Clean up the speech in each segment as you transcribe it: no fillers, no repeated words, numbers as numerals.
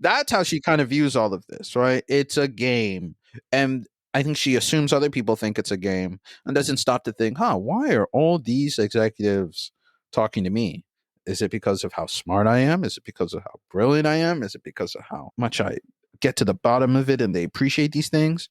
That's how she kind of views all of this, right? It's a game. And I think she assumes other people think it's a game and doesn't stop to think, why are all these executives talking to me? Is it because of how smart I am? Is it because of how brilliant I am? Is it because of how much I get to the bottom of it and they appreciate these things?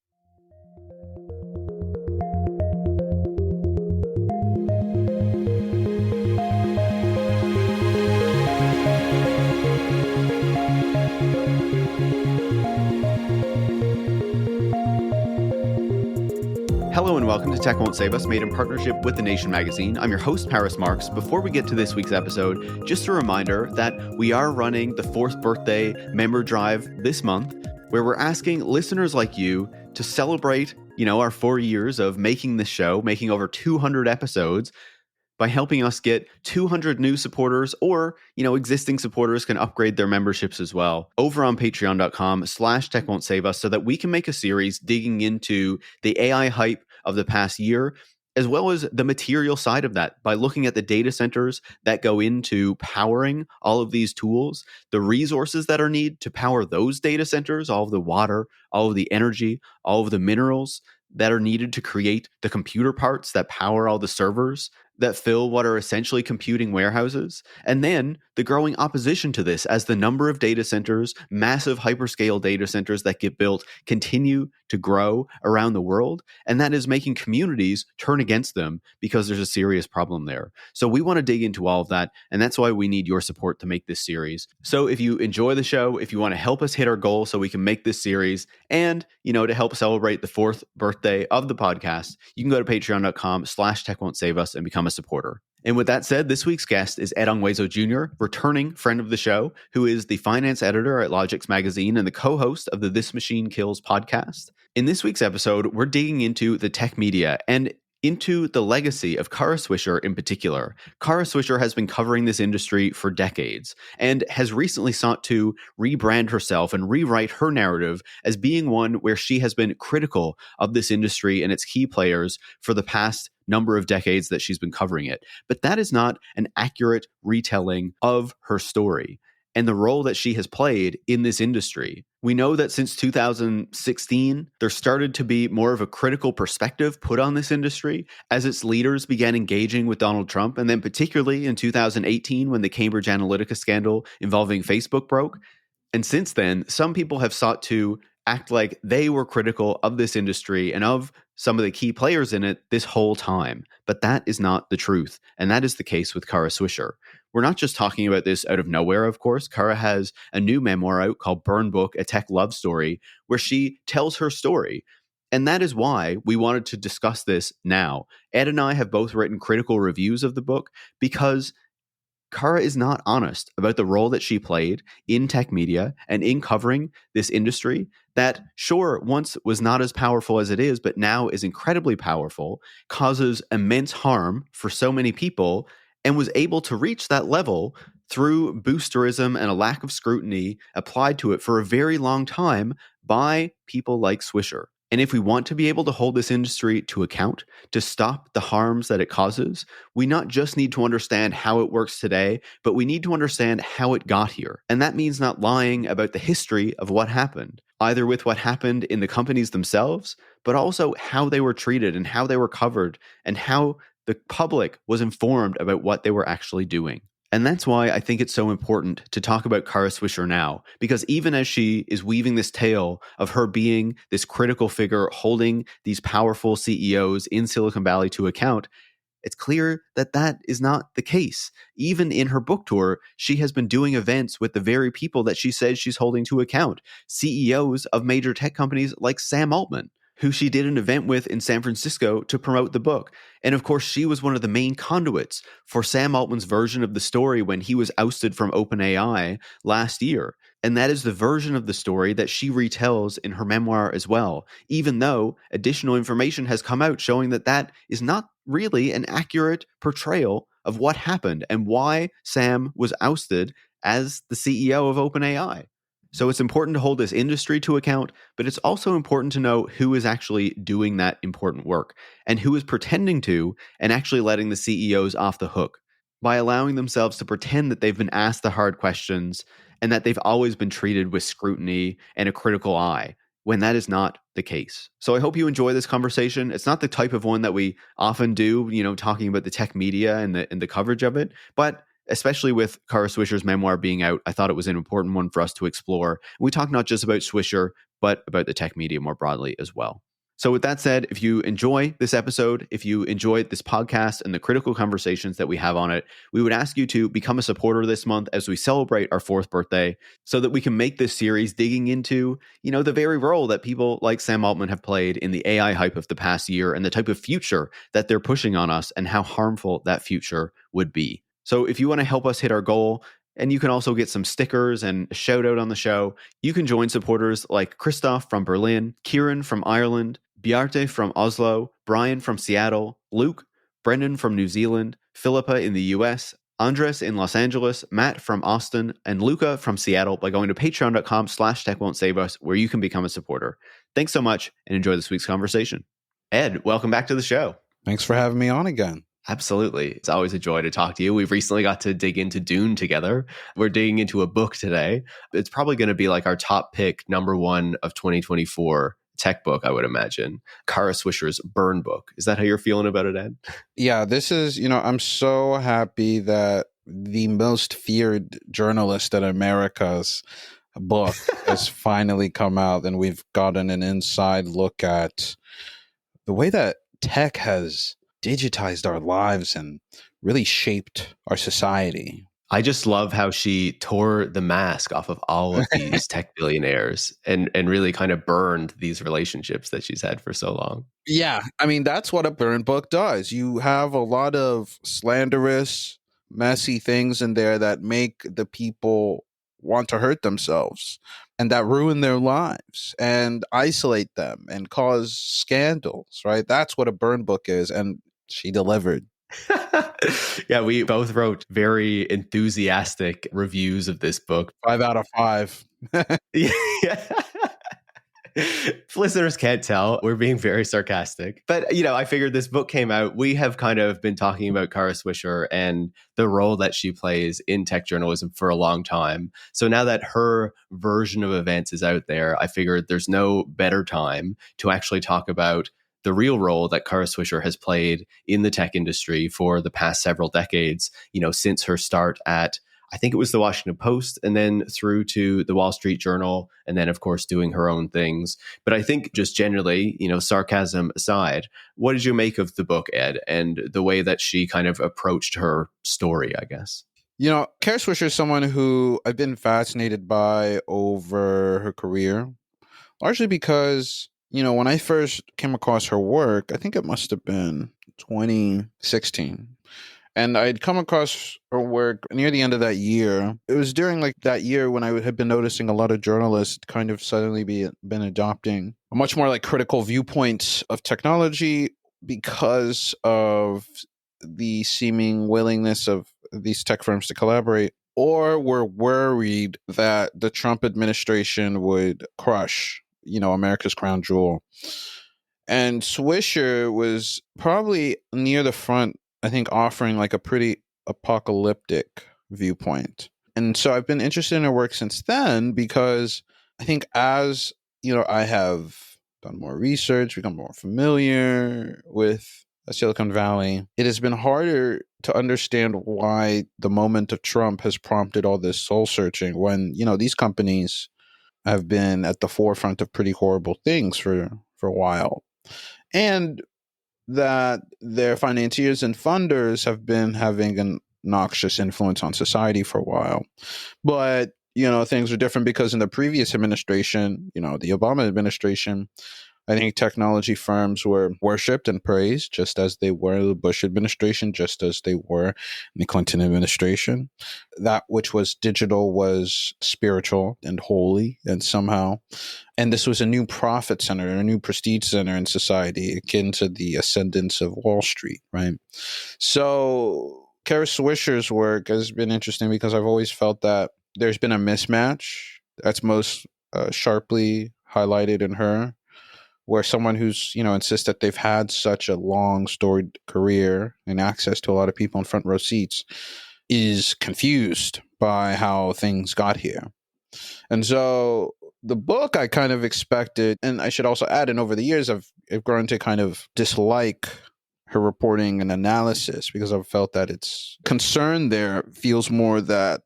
Hello and welcome to Tech Won't Save Us, made in partnership with The Nation magazine. I'm your host, Paris Marx. Before we get to this week's episode, just a reminder that we are running the 4th birthday member drive this month, where we're asking listeners like you to celebrate, our 4 years of making this show, making over 200 episodes, by helping us get 200 new supporters, or, existing supporters can upgrade their memberships as well over on patreon.com/techwon'tsave us, so that we can make a series digging into the AI hype of the past year, as well as the material side of that, by looking at the data centers that go into powering all of these tools, the resources that are needed to power those data centers, all of the water, all of the energy, all of the minerals that are needed to create the computer parts that power all the servers that fill what are essentially computing warehouses, and then the growing opposition to this as the number of data centers, massive hyperscale data centers that get built, continue to grow around the world, and that is making communities turn against them because there's a serious problem there. So we want to dig into all of that, and that's why we need your support to make this series. So if you enjoy the show, if you want to help us hit our goal so we can make this series, and, to help celebrate the 4th birthday of the podcast, you can go to patreon.com/techwon'tsave us and become a supporter. And with that said, this week's guest is Ed Ongweso Jr., returning friend of the show, who is the finance editor at Logix Magazine and the co-host of the This Machine Kills podcast. In this week's episode, we're digging into the tech media and into the legacy of Kara Swisher in particular. Kara Swisher has been covering this industry for decades and has recently sought to rebrand herself and rewrite her narrative as being one where she has been critical of this industry and its key players for the past number of decades that she's been covering it. But that is not an accurate retelling of her story and the role that she has played in this industry. We know that since 2016, there started to be more of a critical perspective put on this industry as its leaders began engaging with Donald Trump, and then particularly in 2018 when the Cambridge Analytica scandal involving Facebook broke. And since then, some people have sought to act like they were critical of this industry and of some of the key players in it this whole time. But that is not the truth. And that is the case with Kara Swisher. We're not just talking about this out of nowhere, of course. Kara has a new memoir out called Burn Book, A Tech Love Story, where she tells her story. And that is why we wanted to discuss this now. Ed and I have both written critical reviews of the book because Kara is not honest about the role that she played in tech media and in covering this industry that, sure, once was not as powerful as it is, but now is incredibly powerful, causes immense harm for so many people, and was able to reach that level through boosterism and a lack of scrutiny applied to it for a very long time by people like Swisher. And if we want to be able to hold this industry to account, to stop the harms that it causes, we not just need to understand how it works today, but we need to understand how it got here. And that means not lying about the history of what happened, either with what happened in the companies themselves, but also how they were treated and how they were covered and how the public was informed about what they were actually doing. And that's why I think it's so important to talk about Kara Swisher now, because even as she is weaving this tale of her being this critical figure holding these powerful CEOs in Silicon Valley to account, it's clear that that is not the case. Even in her book tour, she has been doing events with the very people that she says she's holding to account, CEOs of major tech companies like Sam Altman, who she did an event with in San Francisco to promote the book. And of course, she was one of the main conduits for Sam Altman's version of the story when he was ousted from OpenAI last year. And that is the version of the story that she retells in her memoir as well, even though additional information has come out showing that that is not really an accurate portrayal of what happened and why Sam was ousted as the CEO of OpenAI. So it's important to hold this industry to account, but it's also important to know who is actually doing that important work and who is pretending to and actually letting the CEOs off the hook by allowing themselves to pretend that they've been asked the hard questions and that they've always been treated with scrutiny and a critical eye, when that is not the case. So I hope you enjoy this conversation. It's not the type of one that we often do, talking about the tech media and the coverage of it, but especially with Kara Swisher's memoir being out, I thought it was an important one for us to explore. We talk not just about Swisher, but about the tech media more broadly as well. So with that said, if you enjoy this episode, if you enjoy this podcast and the critical conversations that we have on it, we would ask you to become a supporter this month as we celebrate our 4th birthday, so that we can make this series digging into, the very role that people like Sam Altman have played in the AI hype of the past year and the type of future that they're pushing on us and how harmful that future would be. So if you want to help us hit our goal, and you can also get some stickers and a shout out on the show, you can join supporters like Christoph from Berlin, Kieran from Ireland, Bjarte from Oslo, Brian from Seattle, Luke, Brendan from New Zealand, Philippa in the US, Andres in Los Angeles, Matt from Austin, and Luca from Seattle by going to patreon.com/techwon'tsave us, where you can become a supporter. Thanks so much and enjoy this week's conversation. Ed, welcome back to the show. Thanks for having me on again. Absolutely. It's always a joy to talk to you. We've recently got to dig into Dune together. We're digging into a book today. It's probably going to be like our top pick, #1 of 2024 tech book, I would imagine. Kara Swisher's Burn book. Is that how you're feeling about it, Ed? Yeah, this is, I'm so happy that the most feared journalist in America's book has finally come out, and we've gotten an inside look at the way that tech has digitized our lives and really shaped our society. I just love how she tore the mask off of all of these tech billionaires and really kind of burned these relationships that she's had for so long. Yeah, I mean, that's what a burn book does. You have a lot of slanderous, messy things in there that make the people want to hurt themselves and that ruin their lives and isolate them and cause scandals, right? That's what a burn book is, and she delivered. Yeah, we both wrote very enthusiastic reviews of this book. 5 out of 5. Yeah. If listeners can't tell, we're being very sarcastic. But, I figured this book came out. We have kind of been talking about Kara Swisher and the role that she plays in tech journalism for a long time. So now that her version of events is out there, I figured there's no better time to actually talk about the real role that Kara Swisher has played in the tech industry for the past several decades, since her start at, I think it was the Washington Post, and then through to the Wall Street Journal, and then, of course, doing her own things. But I think just generally, sarcasm aside, what did you make of the book, Ed, and the way that she kind of approached her story, I guess? Kara Swisher is someone who I've been fascinated by over her career, largely because when I first came across her work, I think it must have been 2016. And I'd come across her work near the end of that year. It was during that year when I had been noticing a lot of journalists kind of suddenly been adopting a much more critical viewpoint of technology because of the seeming willingness of these tech firms to collaborate, or were worried that the Trump administration would crush America's crown jewel. And Swisher was probably near the front, I think, offering a pretty apocalyptic viewpoint. And so I've been interested in her work since then, because I think as, I have done more research, become more familiar with Silicon Valley, it has been harder to understand why the moment of Trump has prompted all this soul searching when, these companies have been at the forefront of pretty horrible things for a while. And that their financiers and funders have been having an noxious influence on society for a while. But, things are different because in the previous administration, the Obama administration, I think technology firms were worshipped and praised, just as they were in the Bush administration, just as they were in the Clinton administration. That which was digital was spiritual and holy, and somehow. And this was a new profit center, a new prestige center in society, akin to the ascendance of Wall Street, right? So Kara Swisher's work has been interesting because I've always felt that there's been a mismatch that's most sharply highlighted in her, where someone who's, insists that they've had such a long storied career and access to a lot of people in front row seats is confused by how things got here. And so the book I kind of expected, and I should also add, and over the years I've grown to kind of dislike her reporting and analysis because I've felt that its concern there feels more that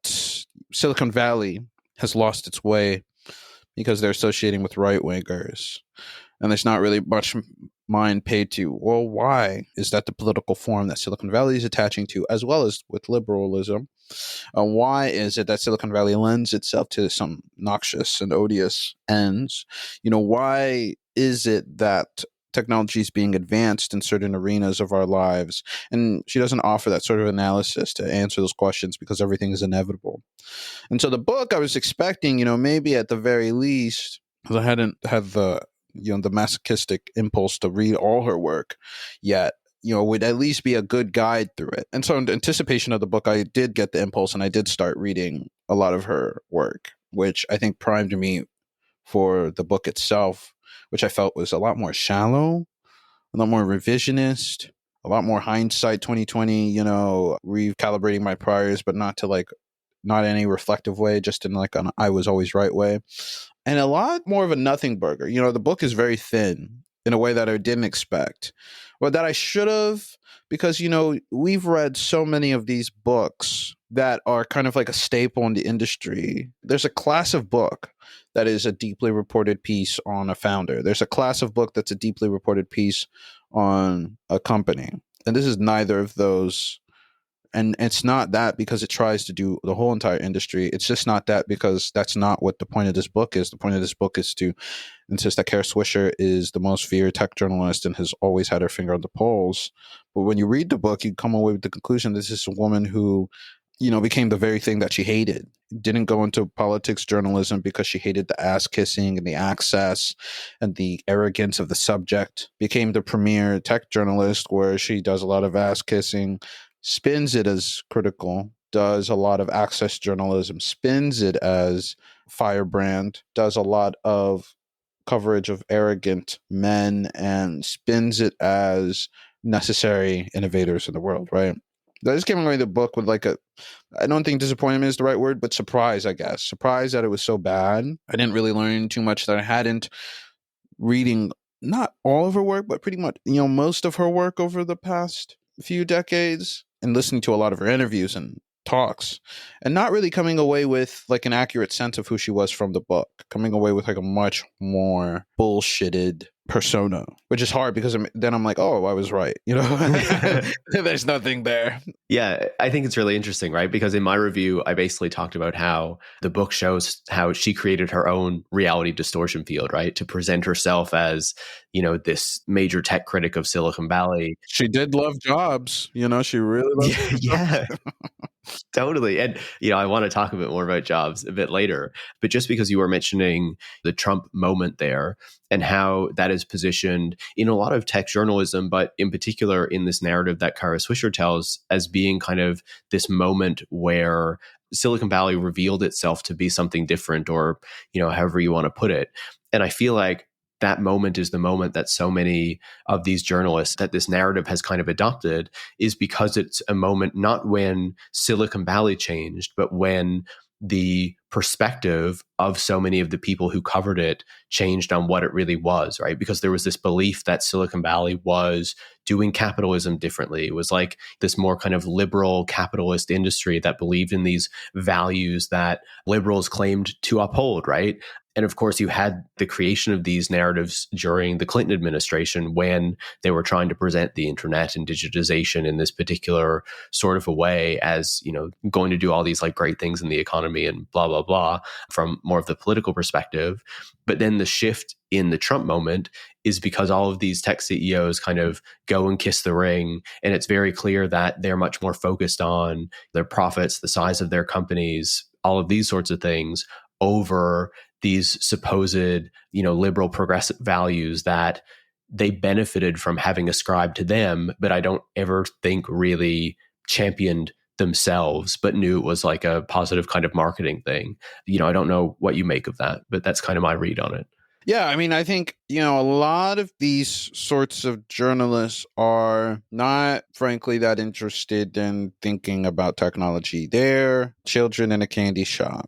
Silicon Valley has lost its way because they're associating with right wingers. And there's not really much mind paid to, well, why is that the political form that Silicon Valley is attaching to, as well as with liberalism? Why is it that Silicon Valley lends itself to some noxious and odious ends? Why is it that technology is being advanced in certain arenas of our lives? And she doesn't offer that sort of analysis to answer those questions because everything is inevitable. And so the book I was expecting, maybe at the very least, because I hadn't had the masochistic impulse to read all her work yet, would at least be a good guide through it. And so in anticipation of the book, I did get the impulse and I did start reading a lot of her work, which I think primed me for the book itself, which I felt was a lot more shallow, a lot more revisionist, a lot more hindsight 2020, recalibrating my priors, but not in any reflective way, just in like an I was always right way. And a lot more of a nothing burger. The book is very thin in a way that I didn't expect, or that I should have, because, we've read so many of these books that are kind of like a staple in the industry. There's a class of book that is a deeply reported piece on a founder. There's a class of book that's a deeply reported piece on a company. And this is neither of those. And it's not that because it tries to do the whole entire industry. It's just not that because that's not what the point of this book is. The point of this book is to insist that Kara Swisher is the most feared tech journalist and has always had her finger on the pulse. But when you read the book, you come away with the conclusion this is a woman who, became the very thing that she hated. Didn't go into politics journalism because she hated the ass kissing and the access and the arrogance of the subject. Became the premier tech journalist where she does a lot of ass kissing, spins it as critical, does a lot of access journalism, spins it as firebrand, does a lot of coverage of arrogant men, and spins it as necessary innovators in the world, right? I just came away with the book with I don't think disappointment is the right word, but surprise, I guess. Surprise that it was so bad. I didn't really learn too much that I hadn't reading, not all of her work, but pretty much, most of her work over the past few decades, and listening to a lot of her interviews and talks, and not really coming away with an accurate sense of who she was from the book, coming away with a much more bullshitted persona, which is hard because then I'm like, oh, I was right. There's nothing there. Yeah, I think it's really interesting, right? Because in my review, I basically talked about how the book shows how she created her own reality distortion field, right? To present herself as, this major tech critic of Silicon Valley. She did love Jobs. She really loved Yeah. Totally. And, I want to talk a bit more about Jobs a bit later. But just because you were mentioning the Trump moment there and how that is positioned in a lot of tech journalism, but in particular in this narrative that Kara Swisher tells as being kind of this moment where Silicon Valley revealed itself to be something different, or, however you want to put it. And I feel like that moment is the moment that so many of these journalists that this narrative has kind of adopted, is because it's a moment not when Silicon Valley changed, but when the perspective of so many of the people who covered it changed on what it really was, right? Because there was this belief that Silicon Valley was doing capitalism differently. It was like this more kind of liberal capitalist industry that believed in these values that liberals claimed to uphold, right? And of course, you had the creation of these narratives during the Clinton administration when they were trying to present the internet and digitization in this particular sort of a way as, going to do all these great things in the economy and blah, blah, blah, from more of the political perspective. But then the shift in the Trump moment is because all of these tech CEOs kind of go and kiss the ring. And it's very clear that they're much more focused on their profits, the size of their companies, all of these sorts of things over these supposed, liberal progressive values that they benefited from having ascribed to them, but I don't ever think really championed themselves, but knew it was like a positive kind of marketing thing. I don't know what you make of that, but that's kind of my read on it. Yeah, I think, a lot of these sorts of journalists are not, frankly, that interested in thinking about technology. They're children in a candy shop.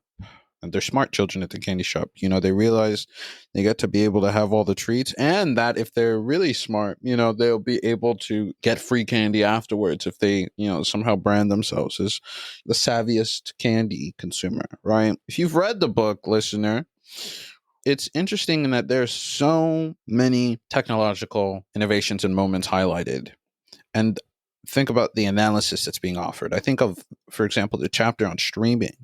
And they're smart children at the candy shop. They realize they get to be able to have all the treats, and that if they're really smart, they'll be able to get free candy afterwards if they, somehow brand themselves as the savviest candy consumer, right? If you've read the book, listener, it's interesting in that there's so many technological innovations and moments highlighted. And think about the analysis that's being offered. I think of, for example, the chapter on streaming.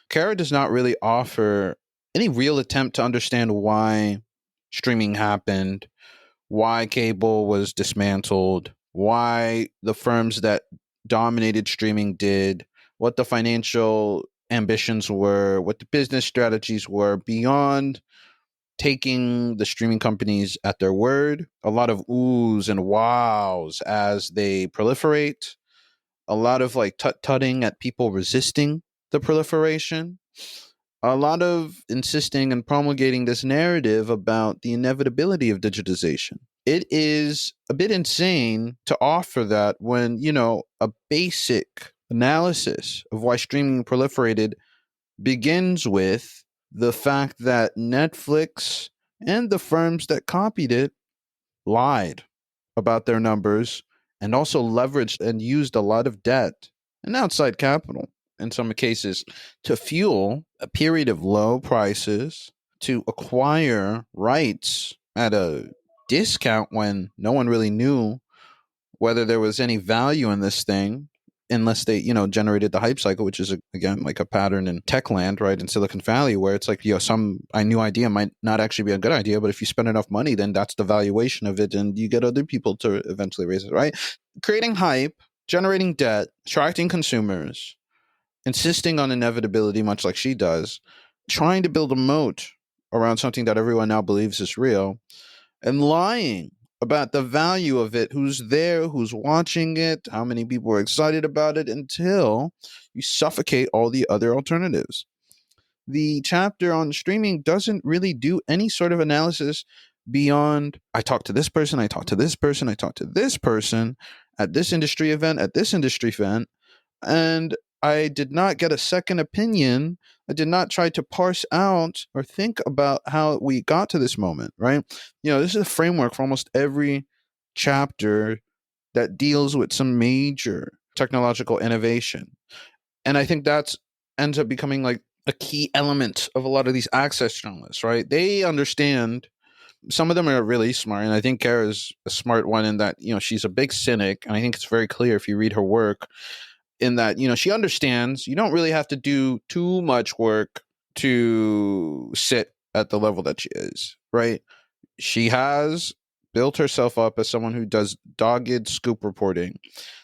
Kara does not really offer any real attempt to understand why streaming happened, why cable was dismantled, why the firms that dominated streaming did, what the financial ambitions were, what the business strategies were, beyond taking the streaming companies at their word. A lot of oohs and wows as they proliferate, a lot of like tut-tutting at people resisting the proliferation, a lot of insisting and promulgating this narrative about the inevitability of digitization. It is a bit insane to offer that when, a basic analysis of why streaming proliferated begins with the fact that Netflix and the firms that copied it lied about their numbers and also leveraged and used a lot of debt and outside capital in some cases to fuel a period of low prices, to acquire rights at a discount when no one really knew whether there was any value in this thing, unless they, generated the hype cycle, which is, again, like a pattern in tech land, right, in Silicon Valley, where it's like, some new idea might not actually be a good idea, but if you spend enough money, then that's the valuation of it, and you get other people to eventually raise it, right? Creating hype, generating debt, attracting consumers, insisting on inevitability, much like she does, trying to build a moat around something that everyone now believes is real, and lying about the value of it, who's there, who's watching it, how many people are excited about it, until you suffocate all the other alternatives. The chapter on streaming doesn't really do any sort of analysis beyond, I talked to this person, I talked to this person, I talked to this person at this industry event, at this industry event, and I did not get a second opinion. I did not try to parse out or think about how we got to this moment, right? This is a framework for almost every chapter that deals with some major technological innovation. And I think that ends up becoming like a key element of a lot of these access journalists, right? They understand. Some of them are really smart, and I think Kara's a smart one in that, she's a big cynic, and I think it's very clear if you read her work in that, she understands you don't really have to do too much work to sit at the level that she is, right? She has built herself up as someone who does dogged scoop reporting.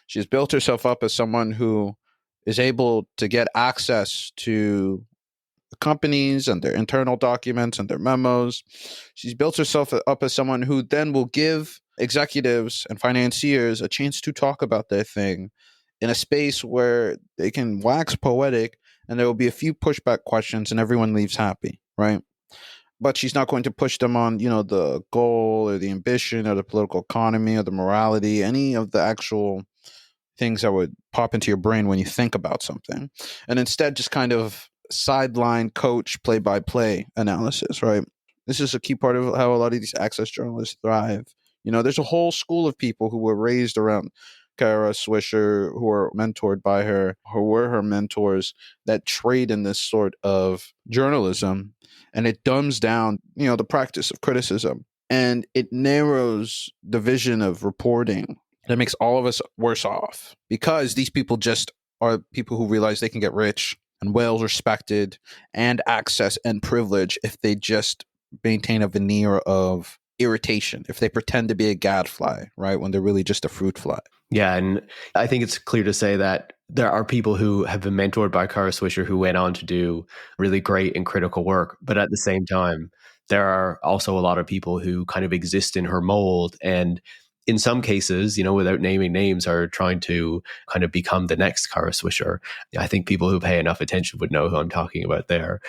She's built herself up as someone who is able to get access to companies and their internal documents and their memos. She's built herself up as someone who then will give executives and financiers a chance to talk about their thing in a space where they can wax poetic, and there will be a few pushback questions and everyone leaves happy, right? But she's not going to push them on, the goal or the ambition or the political economy or the morality, any of the actual things that would pop into your brain when you think about something. And instead just kind of sideline coach play-by-play analysis, right? This is a key part of how a lot of these access journalists thrive. There's a whole school of people who were raised around Kara Swisher, who were mentored by her, who were her mentors, that trade in this sort of journalism, and it dumbs down, the practice of criticism, and it narrows the vision of reporting. That makes all of us worse off, because these people just are people who realize they can get rich and well respected and access and privilege if they just maintain a veneer of irritation, if they pretend to be a gadfly, right, when they're really just a fruit fly. Yeah, and I think it's clear to say that there are people who have been mentored by Kara Swisher who went on to do really great and critical work. But at the same time, there are also a lot of people who kind of exist in her mold, and in some cases, without naming names, are trying to kind of become the next Kara Swisher. I think people who pay enough attention would know who I'm talking about there.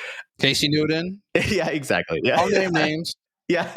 Casey Newton? Yeah, exactly. Yeah. I'll name names. Yeah,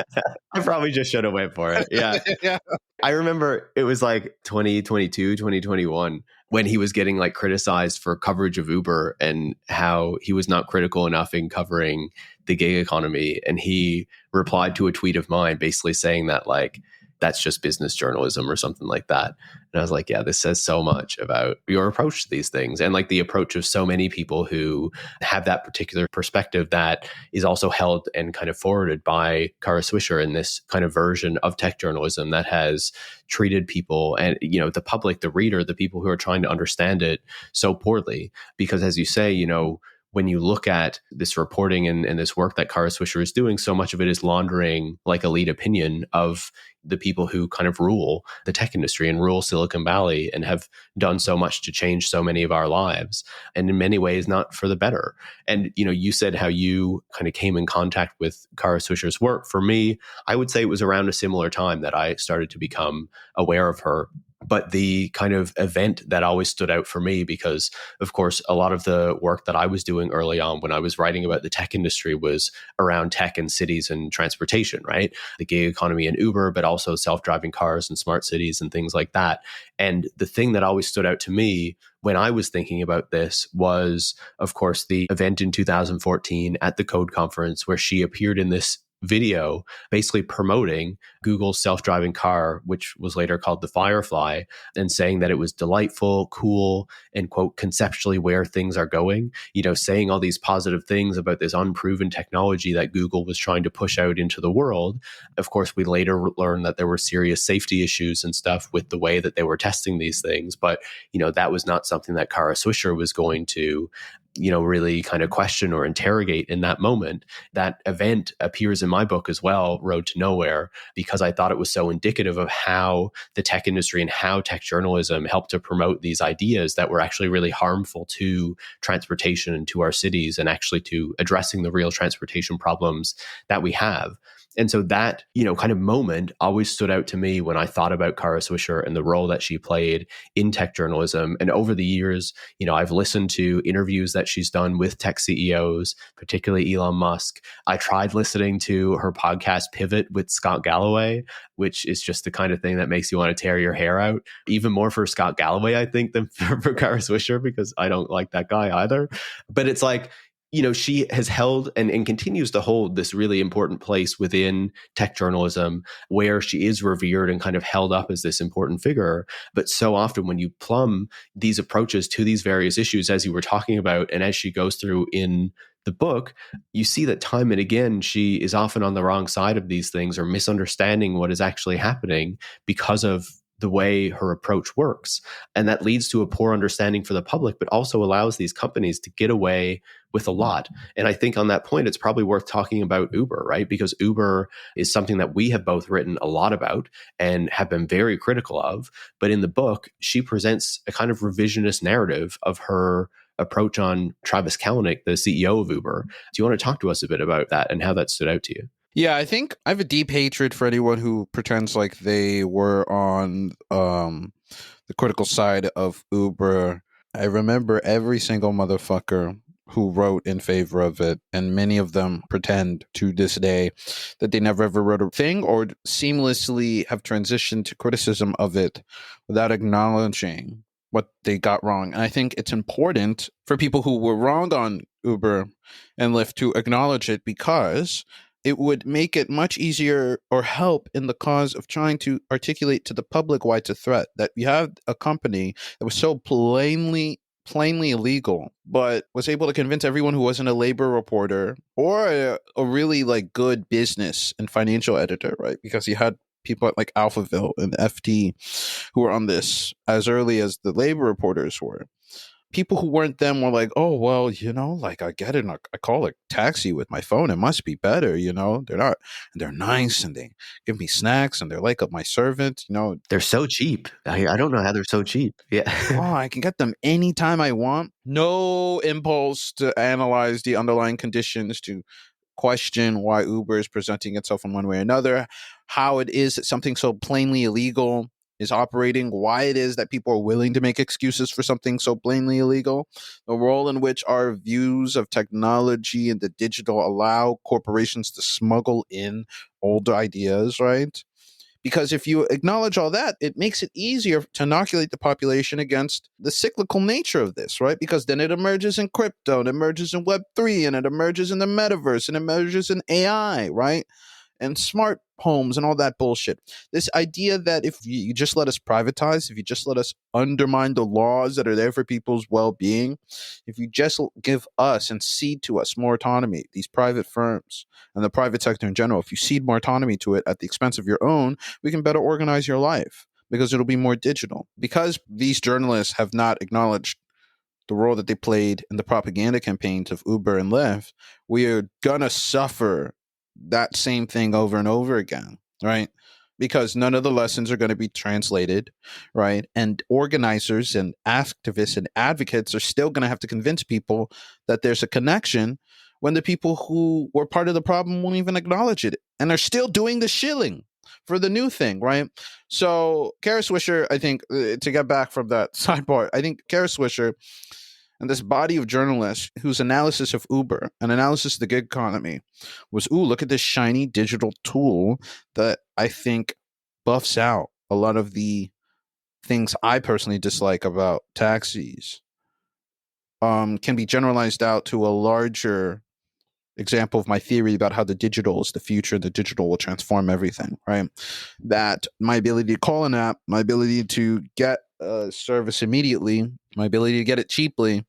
I probably just should have went for it. Yeah. Yeah. I remember it was like 2022, 2021 when he was getting like criticized for coverage of Uber and how he was not critical enough in covering the gig economy. And he replied to a tweet of mine basically saying that like, that's just business journalism or something like that. And I was like, yeah, this says so much about your approach to these things and like the approach of so many people who have that particular perspective that is also held and kind of forwarded by Kara Swisher in this kind of version of tech journalism that has treated people and, you know, the public, the reader, the people who are trying to understand it so poorly. Because as you say, you know, when you look at this reporting and this work that Kara Swisher is doing, so much of it is laundering like elite opinion of the people who kind of rule the tech industry and rule Silicon Valley and have done so much to change so many of our lives. And in many ways, not for the better. And, you know, you said how you kind of came in contact with Kara Swisher's work. For me, I would say it was around a similar time that I started to become aware of her. But the kind of event that always stood out for me, because of course, a lot of the work that I was doing early on when I was writing about the tech industry was around tech and cities and transportation, right? The gig economy and Uber, but also self-driving cars and smart cities and things like that. And the thing that always stood out to me when I was thinking about this was, of course, the event in 2014 at the Code Conference where she appeared in this video basically promoting Google's self-driving car, which was later called the Firefly, and saying that it was delightful, cool, and quote, conceptually where things are going, you know, saying all these positive things about this unproven technology that Google was trying to push out into the world. Of course, we later learned that there were serious safety issues and stuff with the way that they were testing these things. But, you know, that was not something that Kara Swisher was going to, you know, really kind of question or interrogate in that moment. That event appears in my book as well, Road to Nowhere, because I thought it was so indicative of how the tech industry and how tech journalism helped to promote these ideas that were actually really harmful to transportation and to our cities and actually to addressing the real transportation problems that we have. And so that, you know, kind of moment always stood out to me when I thought about Kara Swisher and the role that she played in tech journalism. And over the years, you know, I've listened to interviews that she's done with tech CEOs, particularly Elon Musk. I tried listening to her podcast Pivot with Scott Galloway, which is just the kind of thing that makes you want to tear your hair out, even more for Scott Galloway, I think, than for Kara Swisher, because I don't like that guy either. But it's like, you know, she has held and continues to hold this really important place within tech journalism where she is revered and kind of held up as this important figure. But so often when you plumb these approaches to these various issues, as you were talking about, and as she goes through in the book, you see that time and again, she is often on the wrong side of these things or misunderstanding what is actually happening because of the way her approach works. And that leads to a poor understanding for the public, but also allows these companies to get away with a lot. And I think on that point, it's probably worth talking about Uber, right? Because Uber is something that we have both written a lot about and have been very critical of. But in the book, she presents a kind of revisionist narrative of her approach on Travis Kalanick, the CEO of Uber. Do you want to talk to us a bit about that and how that stood out to you? Yeah, I think I have a deep hatred for anyone who pretends like they were on the critical side of Uber. I remember every single motherfucker who wrote in favor of it, and many of them pretend to this day that they never ever wrote a thing or seamlessly have transitioned to criticism of it without acknowledging what they got wrong. And I think it's important for people who were wrong on Uber and Lyft to acknowledge it, because it would make it much easier or help in the cause of trying to articulate to the public why it's a threat. That you have a company that was so plainly illegal, but was able to convince everyone who wasn't a labor reporter or a really like good business and financial editor, right? Because you had people at like Alphaville and FT who were on this as early as the labor reporters were. People who weren't them were like, oh, well, you know, like I get it. I call a taxi with my phone. It must be better, you know. They're not, and they're nice, and they give me snacks, and they're like my servant, you know. They're so cheap. I don't know how they're so cheap. Yeah. Oh, I can get them anytime I want. No impulse to analyze the underlying conditions, to question why Uber is presenting itself in one way or another, how it is that something so plainly illegal is operating, why it is that people are willing to make excuses for something so blatantly illegal, the role in which our views of technology and the digital allow corporations to smuggle in old ideas, right? Because if you acknowledge all that, it makes it easier to inoculate the population against the cyclical nature of this, right? Because then it emerges in crypto, and it emerges in Web3, and it emerges in the metaverse, and it emerges in AI, right? And smart homes and all that bullshit. This idea that if you just let us privatize, if you just let us undermine the laws that are there for people's well-being, if you just give us and cede to us more autonomy, these private firms and the private sector in general, if you cede more autonomy to it at the expense of your own, we can better organize your life because it'll be more digital. Because these journalists have not acknowledged the role that they played in the propaganda campaigns of Uber and Lyft, we are gonna suffer that same thing over and over again, right? Because none of the lessons are going to be translated, right? And organizers and activists and advocates are still going to have to convince people that there's a connection when the people who were part of the problem won't even acknowledge it and are still doing the shilling for the new thing, right? So Kara Swisher, I think, to get back from that sidebar, I think Kara Swisher and this body of journalists whose analysis of Uber and analysis of the gig economy was, ooh, look at this shiny digital tool that I think buffs out a lot of the things I personally dislike about taxis, can be generalized out to a larger example of my theory about how the digital is the future. The digital will transform everything, right? That my ability to call an app, my ability to get a service immediately, my ability to get it cheaply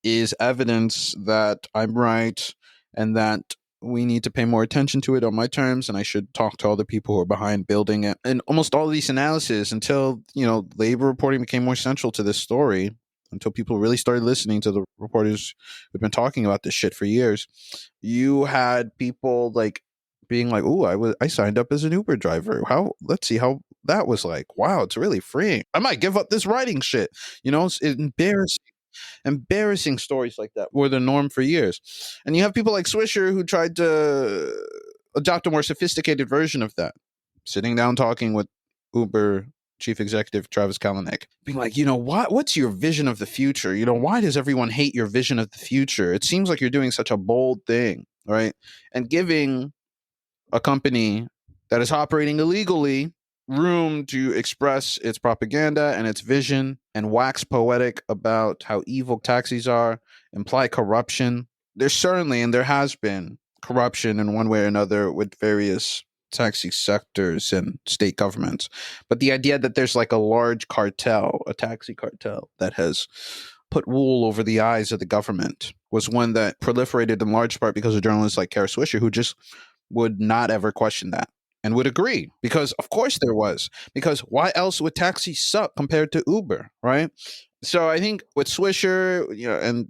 is evidence that I'm right and that we need to pay more attention to it on my terms, and I should talk to all the people who are behind building it. And almost all of these analyses, until, labor reporting became more central to this story, until people really started listening to the reporters who've been talking about this shit for years, you had people like being like, "Ooh, I signed up as an Uber driver. Let's see how that was like. Wow, it's really freeing. I might give up this writing shit." It's embarrassing stories like that were the norm for years. And you have people like Swisher who tried to adopt a more sophisticated version of that, sitting down talking with Uber chief executive Travis Kalanick, being like, what's your vision of the future? Why does everyone hate your vision of the future? It seems like you're doing such a bold thing, right? And giving a company that is operating illegally room to express its propaganda and its vision and wax poetic about how evil taxis are, imply corruption. There's certainly, and there has been, corruption in one way or another with various taxi sectors and state governments. But the idea that there's like a large cartel, a taxi cartel, that has put wool over the eyes of the government was one that proliferated in large part because of journalists like Kara Swisher, who just would not ever question that and would agree, because of course there was, because why else would taxis suck compared to Uber, right? So I think with Swisher,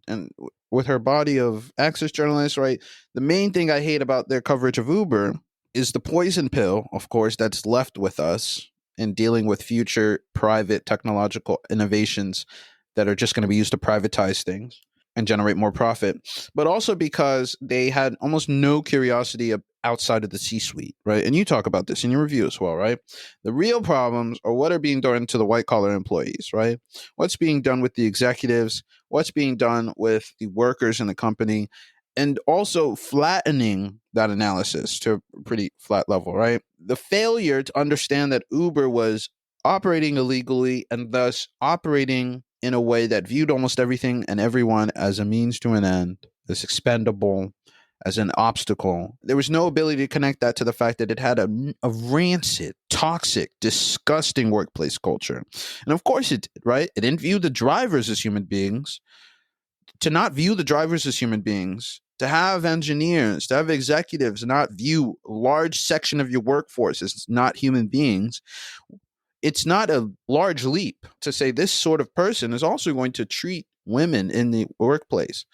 and with her body of access journalists, right, the main thing I hate about their coverage of Uber is the poison pill, of course, that's left with us in dealing with future private technological innovations that are just going to be used to privatize things and generate more profit, but also because they had almost no curiosity outside of the C-suite, right? And you talk about this in your review as well, right? The real problems are what are being done to the white-collar employees, right? What's being done with the executives? What's being done with the workers in the company? And also flattening that analysis to a pretty flat level, right? The failure to understand that Uber was operating illegally and thus operating in a way that viewed almost everything and everyone as a means to an end, as expendable, as an obstacle. There was no ability to connect that to the fact that it had a rancid, toxic, disgusting workplace culture. And of course it did, right? It didn't view the drivers as human beings. To not view the drivers as human beings, to have engineers, to have executives not view a large section of your workforce as not human beings, it's not a large leap to say this sort of person is also going to treat women in the workplace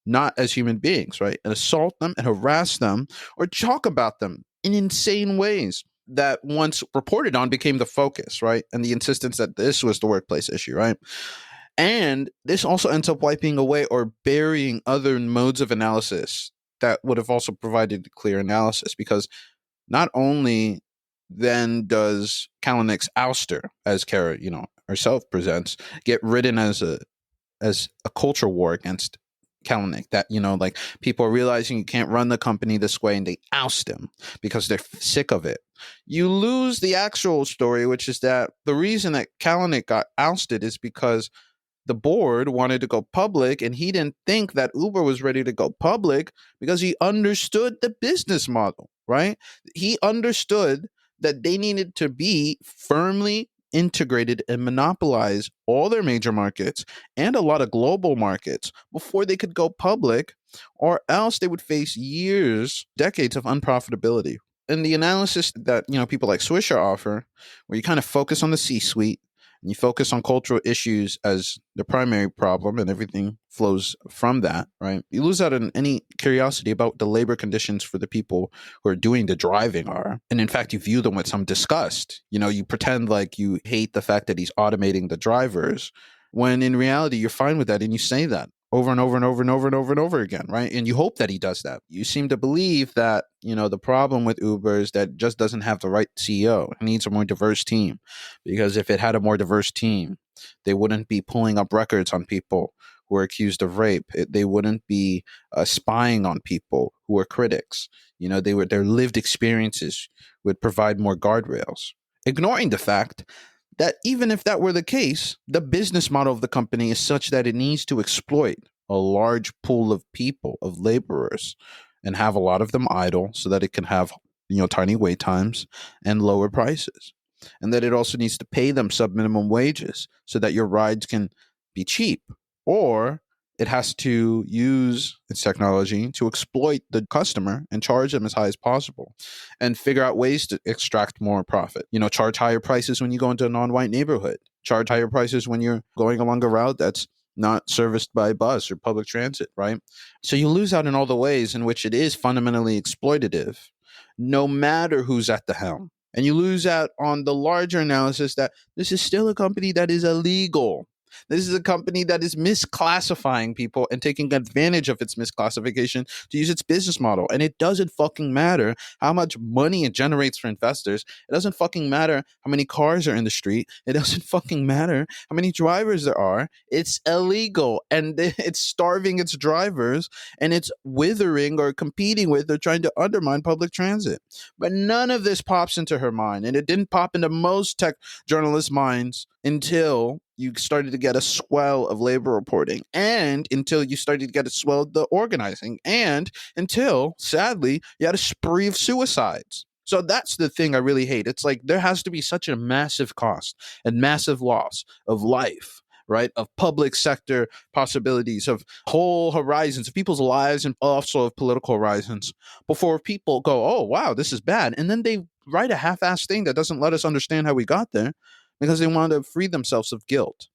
not as human beings, right? And assault them and harass them or talk about them in insane ways that once reported on became the focus, right? And the insistence that this was the workplace issue, right? And this also ends up wiping away or burying other modes of analysis that would have also provided clear analysis, because not only then does Kalanick's ouster, as Kara, herself presents, get ridden as a culture war against Kalanick. That, like, people are realizing you can't run the company this way, and they oust him because they're sick of it. You lose the actual story, which is that the reason that Kalanick got ousted is because the board wanted to go public, and he didn't think that Uber was ready to go public because he understood the business model, right? He understood that they needed to be firmly integrated and monopolize all their major markets and a lot of global markets before they could go public, or else they would face years, decades of unprofitability. And the analysis that, people like Swisher offer, where you kind of focus on the C-suite, and you focus on cultural issues as the primary problem, and everything flows from that, right? You lose out on any curiosity about the labor conditions for the people who are doing the driving are. And in fact, you view them with some disgust. You pretend like you hate the fact that he's automating the drivers, when in reality, you're fine with that, and you say that over and over and over and over and over and over again, right? And you hope that he does that. You seem to believe that, the problem with Uber is that it just doesn't have the right CEO. It needs a more diverse team, because if it had a more diverse team, they wouldn't be pulling up records on people who are accused of rape. They wouldn't be spying on people who are critics. Their lived experiences would provide more guardrails, ignoring the fact that even if that were the case, the business model of the company is such that it needs to exploit a large pool of people, of laborers, and have a lot of them idle so that it can have, tiny wait times and lower prices. And that it also needs to pay them sub-minimum wages so that your rides can be cheap. Or it has to use its technology to exploit the customer and charge them as high as possible, and figure out ways to extract more profit. Charge higher prices when you go into a non-white neighborhood. Charge higher prices when you're going along a route that's not serviced by bus or public transit, right? So you lose out in all the ways in which it is fundamentally exploitative, no matter who's at the helm. And you lose out on the larger analysis that this is still a company that is illegal. This is a company that is misclassifying people and taking advantage of its misclassification to use its business model. And it doesn't fucking matter how much money it generates for investors. It doesn't fucking matter how many cars are in the street. It doesn't fucking matter how many drivers there are. It's illegal, and it's starving its drivers, and it's withering or competing with or trying to undermine public transit. But none of this pops into her mind, and it didn't pop into most tech journalists' minds until you started to get a swell of labor reporting, and until you started to get a swell of the organizing, and until, sadly, you had a spree of suicides. So that's the thing I really hate. It's like there has to be such a massive cost and massive loss of life, right? Of public sector possibilities, of whole horizons, of people's lives, and also of political horizons, before people go, oh, wow, this is bad. And then they write a half-assed thing that doesn't let us understand how we got there, because they want to free themselves of guilt.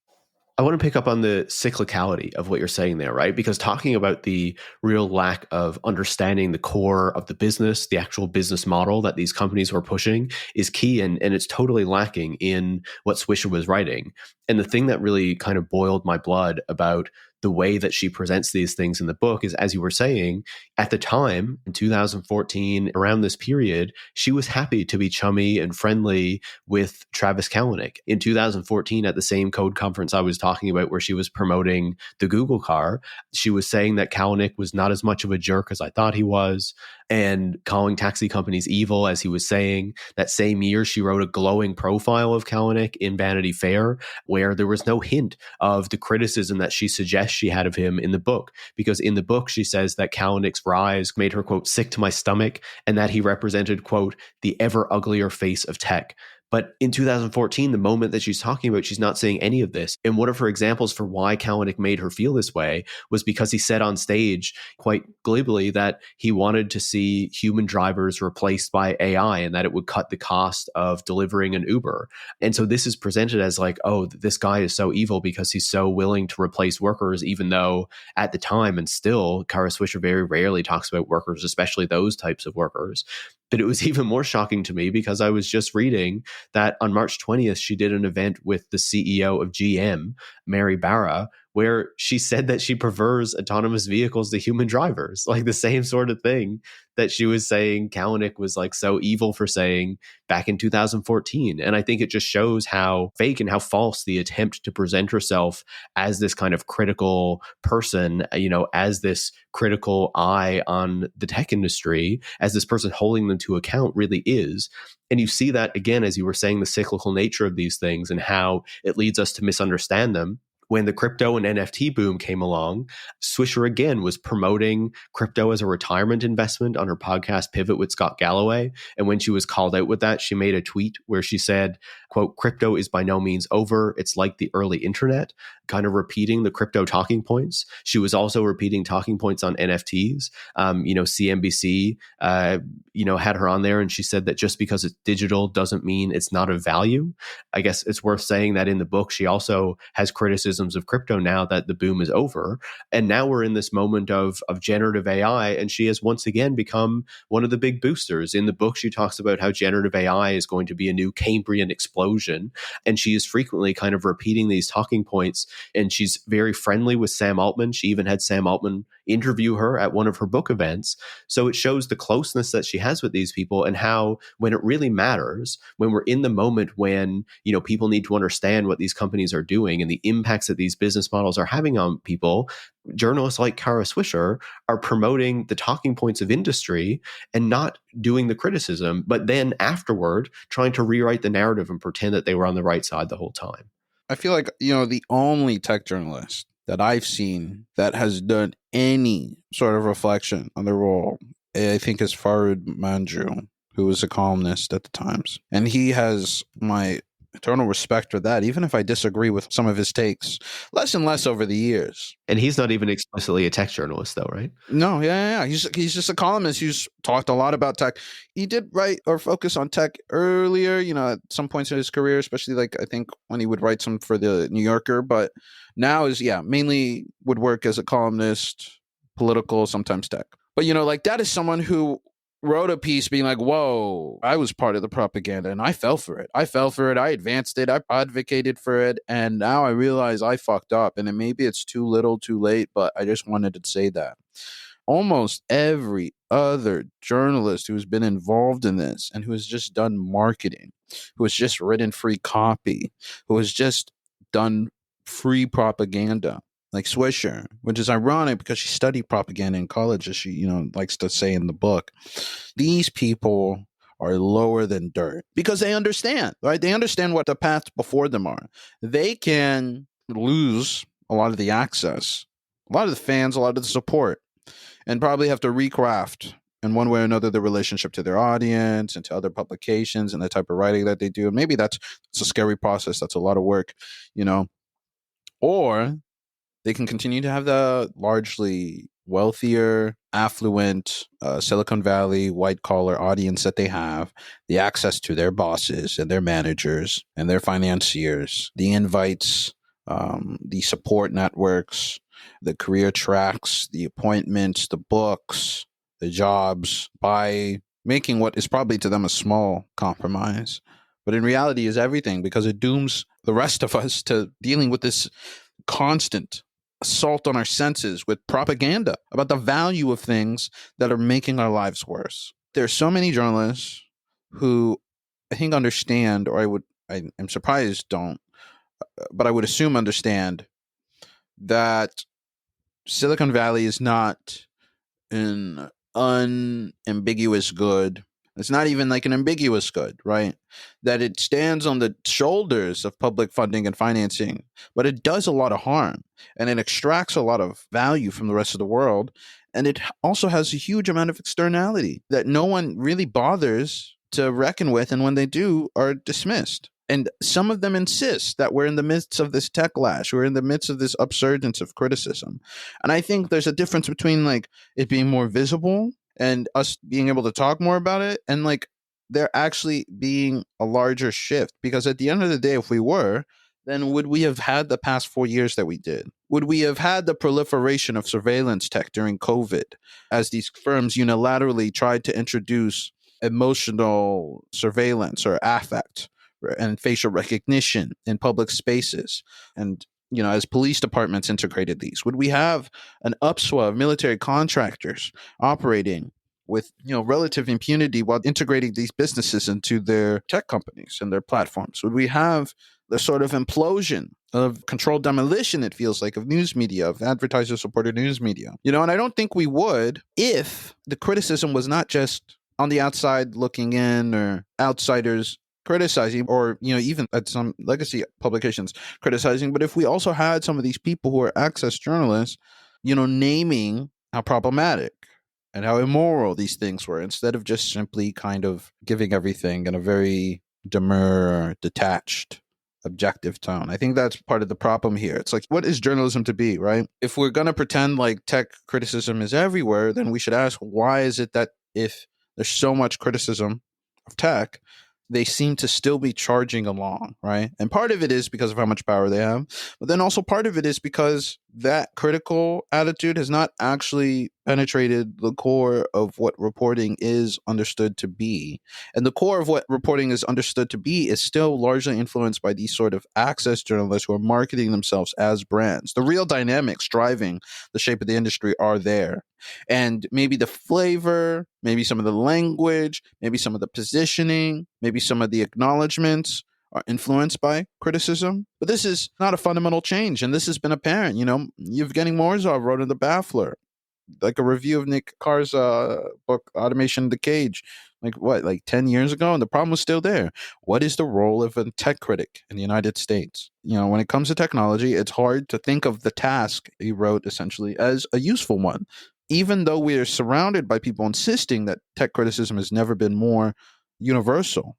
I want to pick up on the cyclicality of what you're saying there, right? Because talking about the real lack of understanding the core of the business, the actual business model that these companies were pushing is key, and it's totally lacking in what Swisher was writing. And the thing that really kind of boiled my blood about the way that she presents these things in the book is, as you were saying, at the time, in 2014, around this period, she was happy to be chummy and friendly with Travis Kalanick. In 2014, at the same code conference I was talking about where she was promoting the Google car, she was saying that Kalanick was not as much of a jerk as I thought he was, and calling taxi companies evil, as he was saying. That same year, she wrote a glowing profile of Kalanick in Vanity Fair, where there was no hint of the criticism that she suggests she had of him in the book. Because in the book, she says that Kalanick's rise made her, quote, sick to my stomach, and that he represented, quote, the ever uglier face of tech. But in 2014, the moment that she's talking about, she's not saying any of this. And one of her examples for why Kalanick made her feel this way was because he said on stage quite glibly that he wanted to see human drivers replaced by AI, and that it would cut the cost of delivering an Uber. And so this is presented as like, oh, this guy is so evil because he's so willing to replace workers, even though at the time, and still, Kara Swisher very rarely talks about workers, especially those types of workers. But it was even more shocking to me because I was just reading that on March 20th, she did an event with the CEO of GM, Mary Barra, where she said that she prefers autonomous vehicles to human drivers, like the same sort of thing that she was saying Kalanick was like so evil for saying back in 2014. And I think it just shows how fake and how false the attempt to present herself as this kind of critical person, as this critical eye on the tech industry, as this person holding them to account really is. And you see that again, as you were saying, the cyclical nature of these things and how it leads us to misunderstand them. When the crypto and NFT boom came along, Swisher again was promoting crypto as a retirement investment on her podcast Pivot with Scott Galloway. And when she was called out with that, she made a tweet where she said, quote, "Crypto is by no means over. It's like the early internet," kind of repeating the crypto talking points. She was also repeating talking points on NFTs. CNBC, had her on there, and she said that just because it's digital doesn't mean it's not of value. I guess it's worth saying that in the book, she also has criticisms of crypto now that the boom is over. And now we're in this moment of generative AI, and she has once again become one of the big boosters. In the book, she talks about how generative AI is going to be a new Cambrian explosion. And she is frequently kind of repeating these talking points. And she's very friendly with Sam Altman. She even had Sam Altman interview her at one of her book events. So it shows the closeness that she has with these people and how when it really matters, when we're in the moment when, people need to understand what these companies are doing and the impacts that these business models are having on people, journalists like Kara Swisher are promoting the talking points of industry and not doing the criticism, but then afterward trying to rewrite the narrative and pretend that they were on the right side the whole time. I feel like, the only tech journalist that I've seen that has done any sort of reflection on the role, I think, is Farid Manju, who was a columnist at the Times. And he has my eternal respect for that, even if I disagree with some of his takes less and less over the years. And he's not even explicitly a tech journalist, though, right? No, yeah. He's just a columnist who's talked a lot about tech. He did write or focus on tech earlier, at some points in his career, especially I think when he would write some for the New Yorker. But now mainly would work as a columnist, political, sometimes tech. But, that is someone who wrote a piece being like, whoa, I was part of the propaganda and I fell for it. I advanced it. I advocated for it. And now I realize I fucked up. And maybe it's too little, too late, but I just wanted to say that. Almost every other journalist who's been involved in this and who has just done marketing, who has just written free copy, who has just done free propaganda, like Swisher, which is ironic because she studied propaganda in college, as she, likes to say in the book. These people are lower than dirt because they understand, right? They understand what the paths before them are. They can lose a lot of the access, a lot of the fans, a lot of the support, and probably have to recraft in one way or another the relationship to their audience and to other publications and the type of writing that they do. And maybe it's a scary process. That's a lot of work, or they can continue to have the largely wealthier, affluent Silicon Valley white-collar audience that they have, the access to their bosses and their managers and their financiers, the invites, the support networks, the career tracks, the appointments, the books, the jobs, by making what is probably to them a small compromise, but in reality is everything, because it dooms the rest of us to dealing with this constant assault on our senses with propaganda about the value of things that are making our lives worse. There are so many journalists who I think understand, or I'm surprised don't, but I would assume understand that Silicon Valley is not an unambiguous good. It's not even like an ambiguous good, right? That it stands on the shoulders of public funding and financing, but it does a lot of harm and it extracts a lot of value from the rest of the world. And it also has a huge amount of externality that no one really bothers to reckon with. And when they do, are dismissed. And some of them insist that we're in the midst of this techlash. We're in the midst of this upsurgence of criticism. And I think there's a difference between it being more visible and us being able to talk more about it, and there actually being a larger shift. Because at the end of the day, if we were, then would we have had the past 4 years that we did? Would we have had the proliferation of surveillance tech during COVID, as these firms unilaterally tried to introduce emotional surveillance or affect and facial recognition in public spaces, and as police departments integrated these? Would we have an upswell of military contractors operating with relative impunity while integrating these businesses into their tech companies and their platforms? Would we have the sort of implosion of controlled demolition, it feels like, of news media, of advertiser-supported news media? And I don't think we would if the criticism was not just on the outside looking in, or outsiders criticizing, or even at some legacy publications criticizing, but if we also had some of these people who are access journalists, naming how problematic and how immoral these things were, instead of just simply kind of giving everything in a very demure, detached, objective tone. I think that's part of the problem here. It's like, what is journalism to be, right? If we're going to pretend like tech criticism is everywhere, then we should ask, why is it that if there's so much criticism of tech, they seem to still be charging along, right? And part of it is because of how much power they have, but then also part of it is because that critical attitude has not actually penetrated the core of what reporting is understood to be. And the core of what reporting is understood to be is still largely influenced by these sort of access journalists who are marketing themselves as brands. The real dynamics driving the shape of the industry are there. And maybe the flavor, maybe some of the language, maybe some of the positioning, maybe some of the acknowledgments are influenced by criticism. But this is not a fundamental change. And this has been apparent. Evgeny Morozov wrote in The Baffler, like a review of Nick Carr's book, Automation in the Cage, like 10 years ago? And the problem was still there. What is the role of a tech critic in the United States? When it comes to technology, it's hard to think of the task, he wrote, essentially, as a useful one. Even though we are surrounded by people insisting that tech criticism has never been more universal,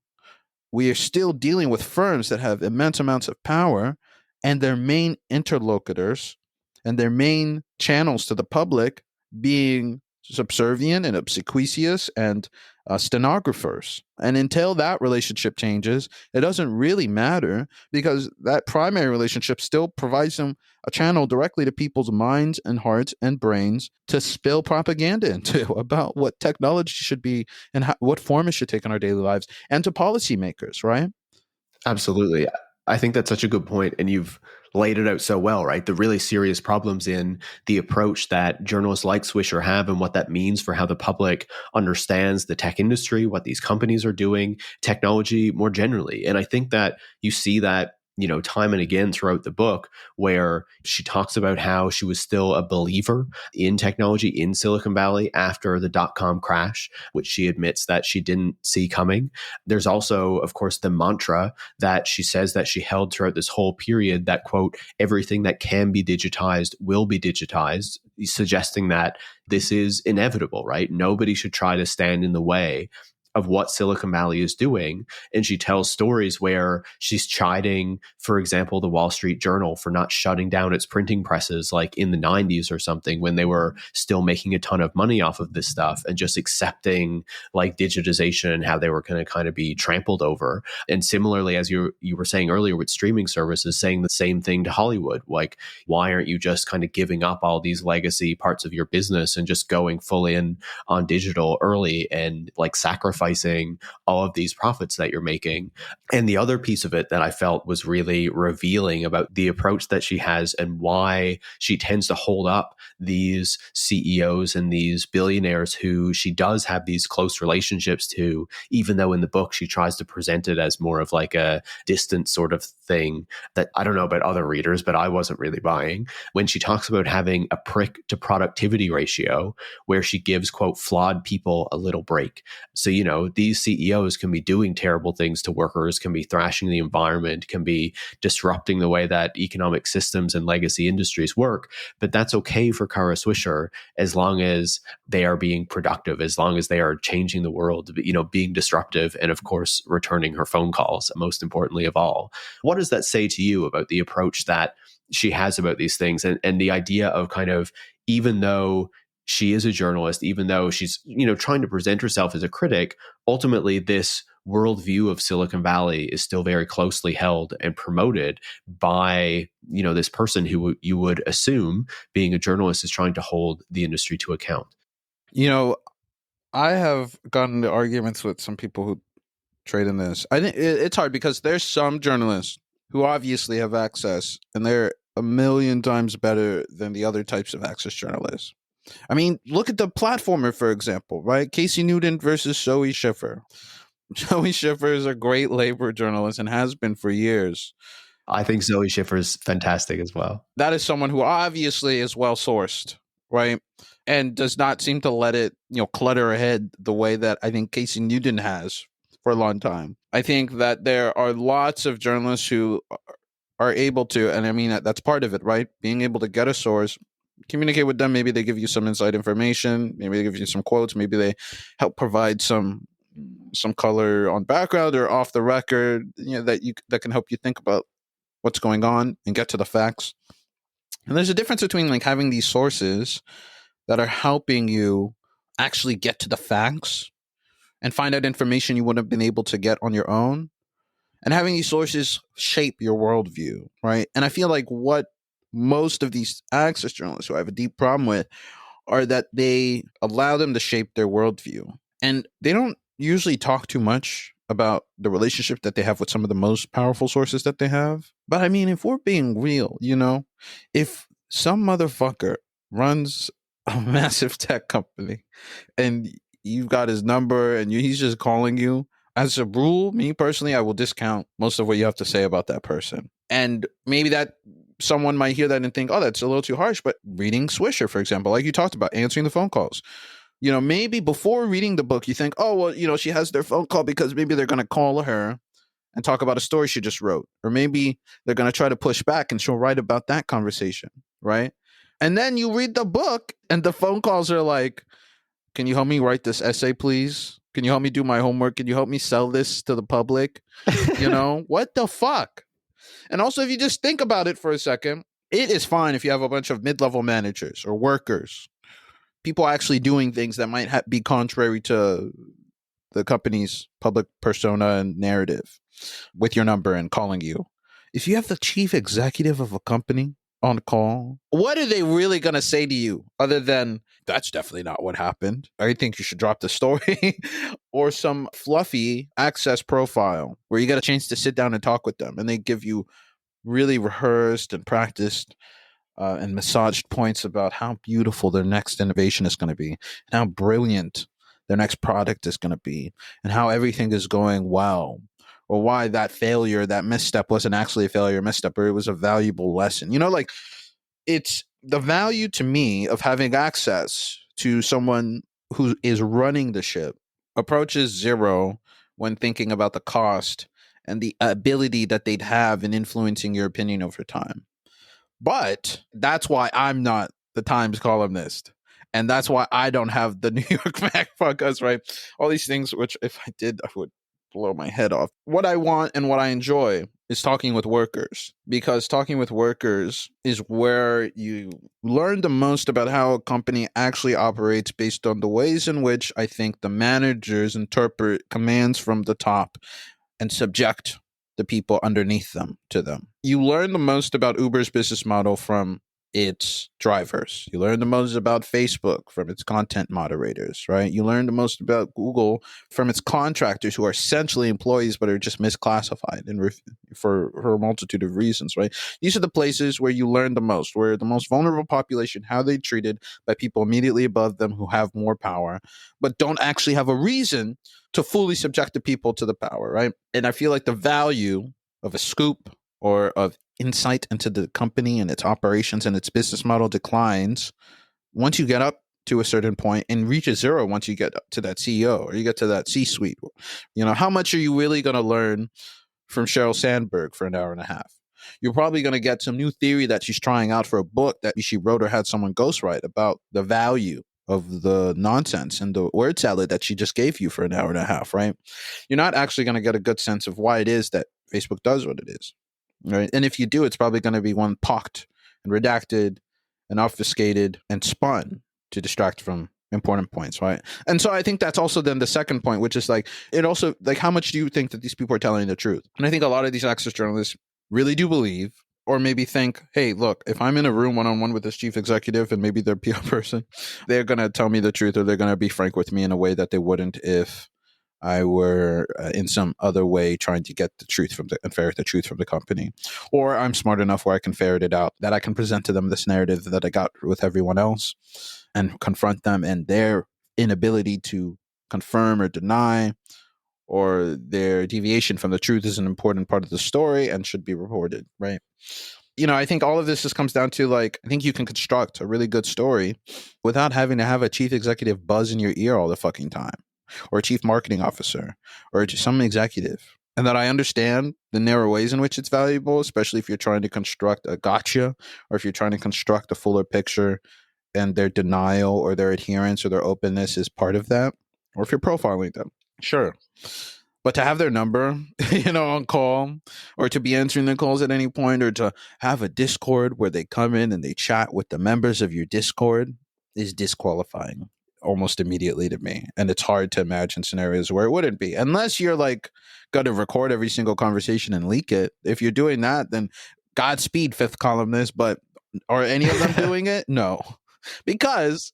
we are still dealing with firms that have immense amounts of power, and their main interlocutors and their main channels to the public being subservient and obsequious and stenographers. And until that relationship changes, it doesn't really matter, because that primary relationship still provides them a channel directly to people's minds and hearts and brains to spill propaganda into about what technology should be and what form it should take in our daily lives, and to policymakers, right? Absolutely. I think that's such a good point, and you've laid it out so well, right? The really serious problems in the approach that journalists like Swisher have, and what that means for how the public understands the tech industry, what these companies are doing, technology more generally. And I think that you see that time and again throughout the book, where she talks about how she was still a believer in technology in Silicon Valley after the dot-com crash, which she admits that she didn't see coming. There's also, of course, the mantra that she says that she held throughout this whole period that, quote, everything that can be digitized will be digitized, suggesting that this is inevitable, right? Nobody should try to stand in the way of what Silicon Valley is doing. And she tells stories where she's chiding, for example, the Wall Street Journal for not shutting down its printing presses like in the 90s or something, when they were still making a ton of money off of this stuff, and just accepting like digitization and how they were going to kind of be trampled over. And similarly, as you were saying earlier with streaming services, saying the same thing to Hollywood, like, why aren't you just kind of giving up all these legacy parts of your business and just going full in on digital early and like sacrificing all of these profits that you're making? And the other piece of it that I felt was really revealing about the approach that she has, and why she tends to hold up these CEOs and these billionaires who she does have these close relationships to, even though in the book she tries to present it as more of like a distant sort of thing that, I don't know about other readers, but I wasn't really buying. When she talks about having a prick to productivity ratio, where she gives, quote, flawed people a little break. So, these CEOs can be doing terrible things to workers, can be thrashing the environment, can be disrupting the way that economic systems and legacy industries work. But that's okay for Kara Swisher, as long as they are being productive, as long as they are changing the world, being disruptive, and of course, returning her phone calls, most importantly of all. What does that say to you about the approach that she has about these things, and the idea of kind of, even though she is a journalist, even though she's, trying to present herself as a critic, ultimately this worldview of Silicon Valley is still very closely held and promoted by, this person who you would assume, being a journalist, is trying to hold the industry to account? I have gotten into arguments with some people who trade in this. I think it's hard because there's some journalists who obviously have access, and they're a million times better than the other types of access journalists. I mean, look at the platformer, for example, right? Casey Newton versus Zoe Schiffer. Zoe Schiffer is a great labor journalist and has been for years. I think Zoe Schiffer is fantastic as well. That is someone who obviously is well sourced, right? And does not seem to let it, clutter her head the way that I think Casey Newton has for a long time. I think that there are lots of journalists who are able to, and I mean, that's part of it, right? Being able to get a source, communicate with them. Maybe they give you some inside information. Maybe they give you some quotes. Maybe they help provide some color on background or off the record, that can help you think about what's going on and get to the facts. And there's a difference between like having these sources that are helping you actually get to the facts and find out information you wouldn't have been able to get on your own, and having these sources shape your worldview, right? And I feel like what most of these access journalists who I have a deep problem with are that they allow them to shape their worldview. And they don't usually talk too much about the relationship that they have with some of the most powerful sources that they have. But I mean, if we're being real, if some motherfucker runs a massive tech company and you've got his number and he's just calling you, as a rule, me personally, I will discount most of what you have to say about that person. And maybe that someone might hear that and think, oh, that's a little too harsh. But reading Swisher, for example, like you talked about, answering the phone calls. Maybe before reading the book, you think, oh, well, she has their phone call because maybe they're going to call her and talk about a story she just wrote. Or maybe they're going to try to push back and she'll write about that conversation, right? And then you read the book and the phone calls are like, can you help me write this essay, please? Can you help me do my homework? Can you help me sell this to the public? What the fuck? And also, if you just think about it for a second, it is fine if you have a bunch of mid-level managers or workers, people actually doing things that might be contrary to the company's public persona and narrative with your number and calling you. If you have the chief executive of a company on call, what are they really going to say to you other than, that's definitely not what happened, I think you should drop the story, or some fluffy access profile where you get a chance to sit down and talk with them and they give you really rehearsed and practiced and massaged points about how beautiful their next innovation is going to be and how brilliant their next product is going to be and how everything is going well, or why that failure, that misstep wasn't actually a failure, misstep, or it was a valuable lesson. It's the value to me of having access to someone who is running the ship approaches zero when thinking about the cost and the ability that they'd have in influencing your opinion over time. But that's why I'm not the Times columnist. And that's why I don't have the New York Mag podcast, right? All these things, which if I did, I would blow my head off. What I want and what I enjoy is talking with workers, because talking with workers is where you learn the most about how a company actually operates based on the ways in which I think the managers interpret commands from the top and subject the people underneath them to them. You learn the most about Uber's business model from its drivers. You learn the most about Facebook from its content moderators, right? You learn the most about Google from its contractors who are essentially employees but are just misclassified and for a multitude of reasons, right? These are the places where you learn the most, where the most vulnerable population, how they're treated by people immediately above them who have more power, but don't actually have a reason to fully subject the people to the power, right? And I feel like the value of a scoop or of insight into the company and its operations and its business model declines once you get up to a certain point and reaches zero once you get to that CEO or you get to that C-suite. How much are you really going to learn from Sheryl Sandberg for an hour and a half? You're probably going to get some new theory that she's trying out for a book that she wrote or had someone ghostwrite about the value of the nonsense and the word salad that she just gave you for an hour and a half, right? You're not actually going to get a good sense of why it is that Facebook does what it is. Right. And if you do, it's probably going to be one pocked and redacted and obfuscated and spun to distract from important points. Right. And so I think that's also then the second point, which is how much do you think that these people are telling the truth? And I think a lot of these access journalists really do believe, or maybe think, hey, look, if I'm in a room one-on-one with this chief executive and maybe their PR person, they're going to tell me the truth, or they're going to be frank with me in a way that they wouldn't if I were in some other way trying to get the truth and ferret the truth from the company. Or I'm smart enough where I can ferret it out, that I can present to them this narrative that I got with everyone else and confront them and their inability to confirm or deny, or their deviation from the truth is an important part of the story and should be reported, right? I think all of this just comes down to, like, I think you can construct a really good story without having to have a chief executive buzz in your ear all the fucking time, or a chief marketing officer, or just some executive. And that I understand the narrow ways in which it's valuable, especially if you're trying to construct a gotcha, or if you're trying to construct a fuller picture and their denial or their adherence or their openness is part of that, or if you're profiling them. Sure. But to have their number, on call, or to be answering the calls at any point, or to have a Discord where they come in and they chat with the members of your Discord is disqualifying almost immediately to me. And it's hard to imagine scenarios where it wouldn't be, unless you're like going to record every single conversation and leak it. If you're doing that, then Godspeed, fifth columnist. But are any of them doing it? No, because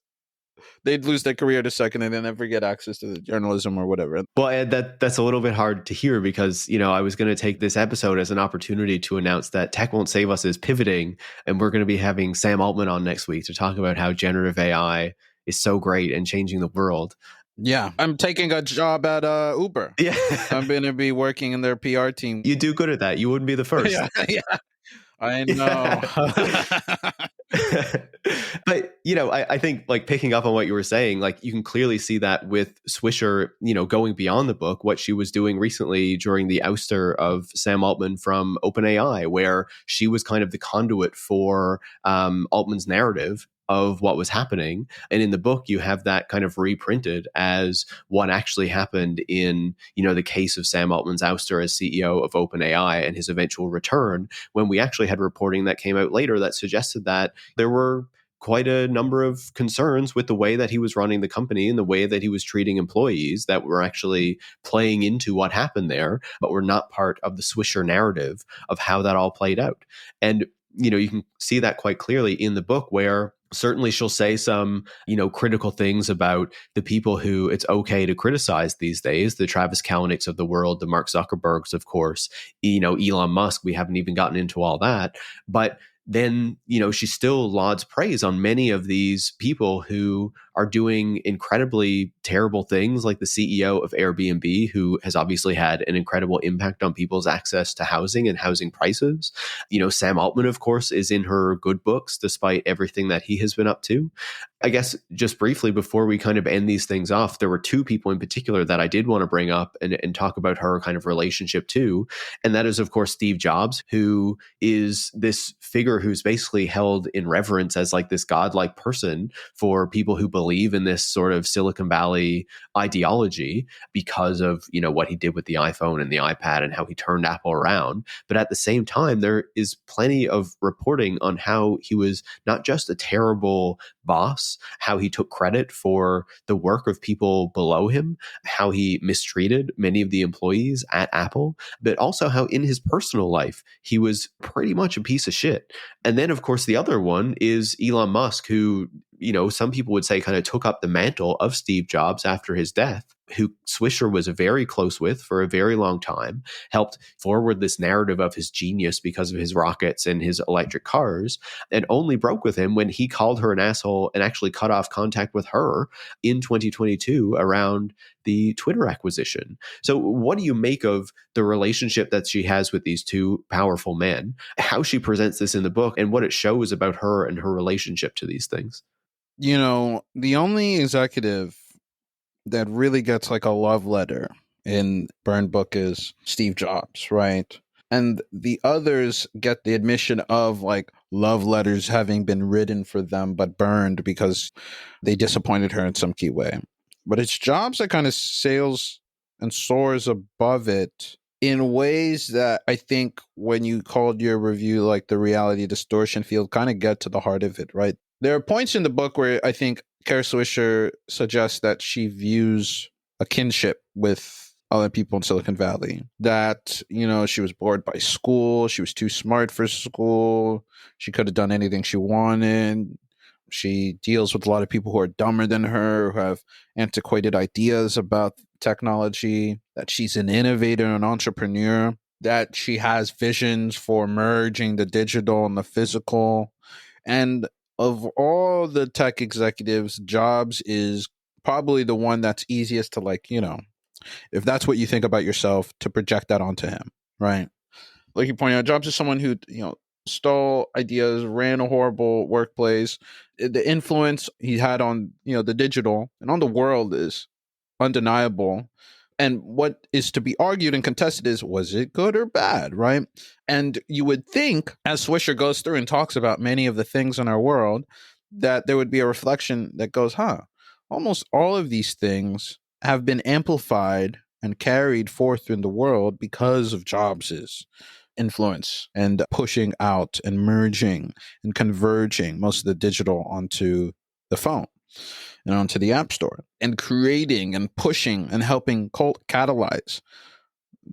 they'd lose their career the second and then never get access to the journalism or whatever. Well, Ed, that's a little bit hard to hear because, I was going to take this episode as an opportunity to announce that Tech Won't Save Us is pivoting, and we're going to be having Sam Altman on next week to talk about how generative AI is so great and changing the world. Yeah, I'm taking a job at Uber. Yeah. I'm going to be working in their PR team. You do good at that. You wouldn't be the first. Yeah. I know. But, I think, like, picking up on what you were saying, like, you can clearly see that with Swisher, going beyond the book, what she was doing recently during the ouster of Sam Altman from OpenAI, where she was kind of the conduit for Altman's narrative of what was happening. And in the book, you have that kind of reprinted as what actually happened in, the case of Sam Altman's ouster as CEO of OpenAI and his eventual return, when we actually had reporting that came out later that suggested that there were quite a number of concerns with the way that he was running the company and the way that he was treating employees that were actually playing into what happened there, but were not part of the Swisher narrative of how that all played out. And, you can see that quite clearly in the book, where certainly she'll say some, critical things about the people who it's okay to criticize these days, the Travis Kalanick's of the world, the Mark Zuckerbergs, of course, Elon Musk. We haven't even gotten into all that. But then, she still lauds praise on many of these people who are doing incredibly terrible things, like the CEO of Airbnb, who has obviously had an incredible impact on people's access to housing and housing prices. Sam Altman, of course, is in her good books, despite everything that he has been up to. I guess just briefly before we kind of end these things off, there were two people in particular that I did want to bring up and talk about her kind of relationship to. And that is, of course, Steve Jobs, who is this figure who's basically held in reverence as like this godlike person for people who believe in this sort of Silicon Valley ideology because of, what he did with the iPhone and the iPad and how he turned Apple around. But at the same time, there is plenty of reporting on how he was not just a terrible boss, how he took credit for the work of people below him, how he mistreated many of the employees at Apple, but also how in his personal life, he was pretty much a piece of shit. And then, of course, the other one is Elon Musk, who, some people would say kind of took up the mantle of Steve Jobs after his death, who Swisher was very close with for a very long time, helped forward this narrative of his genius because of his rockets and his electric cars, and only broke with him when he called her an asshole and actually cut off contact with her in 2022 around the Twitter acquisition. So what do you make of the relationship that she has with these two powerful men, how she presents this in the book, and what it shows about her and her relationship to these things? The only executive that really gets like a love letter in Burn Book is Steve Jobs, right? And the others get the admission of like love letters having been written for them but burned because they disappointed her in some key way. But it's Jobs that kind of sails and soars above it in ways that I think when you called your review like the reality distortion field kind of get to the heart of it, right? There are points in the book where I think Kara Swisher suggests that she views a kinship with other people in Silicon Valley, that, she was bored by school. She was too smart for school. She could have done anything she wanted. She deals with a lot of people who are dumber than her, who have antiquated ideas about technology, that she's an innovator, an entrepreneur, that she has visions for merging the digital and the physical. And of all the tech executives, Jobs is probably the one that's easiest to, like, if that's what you think about yourself, to project that onto him, right? Like you pointed out, Jobs is someone who, stole ideas, ran a horrible workplace. The influence he had on, the digital and on the world is undeniable. And what is to be argued and contested is, was it good or bad, right? And you would think, as Swisher goes through and talks about many of the things in our world, that there would be a reflection that goes, almost all of these things have been amplified and carried forth in the world because of Jobs's influence and pushing out and merging and converging most of the digital onto the phone and onto the App Store, and creating and pushing and helping catalyze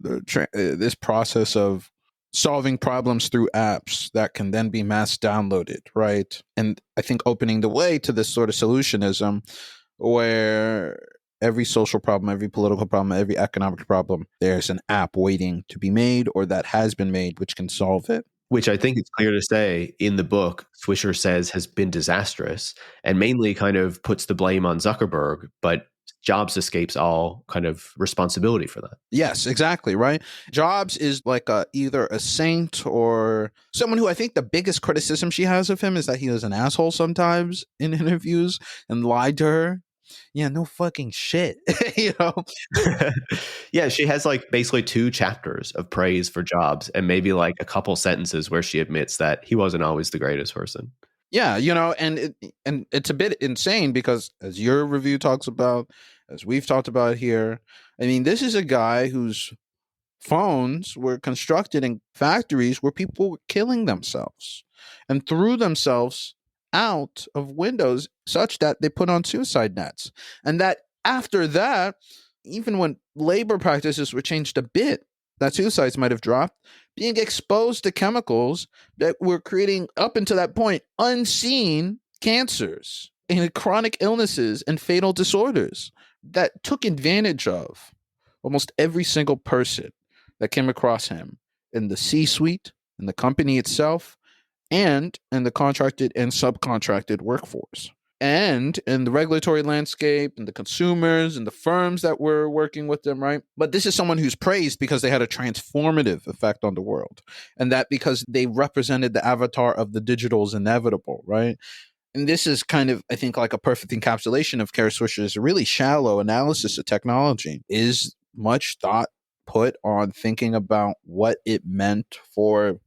this process of solving problems through apps that can then be mass downloaded, right? And I think opening the way to this sort of solutionism where every social problem, every political problem, every economic problem, there's an app waiting to be made or that has been made which can solve it. Which I think it's clear to say in the book, Swisher says has been disastrous and mainly kind of puts the blame on Zuckerberg, but Jobs escapes all kind of responsibility for that. Yes, exactly, right? Jobs is like either a saint or someone who, I think the biggest criticism she has of him is that he was an asshole sometimes in interviews and lied to her. Yeah, no fucking shit. Yeah, she has like basically 2 chapters of praise for Jobs and maybe like a couple sentences where she admits that he wasn't always the greatest person. Yeah, and it's a bit insane because, as your review talks about, as we've talked about here, I mean, this is a guy whose phones were constructed in factories where people were killing themselves and threw themselves out of windows such that they put on suicide nets. And that after that, even when labor practices were changed a bit, that suicides might have dropped, being exposed to chemicals that were creating, up until that point, unseen cancers and chronic illnesses and fatal disorders that took advantage of almost every single person that came across him in the C-suite, in the company itself, and in the contracted and subcontracted workforce, and in the regulatory landscape, and the consumers, and the firms that were working with them, right? But this is someone who's praised because they had a transformative effect on the world, and that because they represented the avatar of the digital is inevitable, right? And this is kind of, I think, like a perfect encapsulation of Kara Swisher's really shallow analysis of technology. Is much thought put on thinking about what it meant for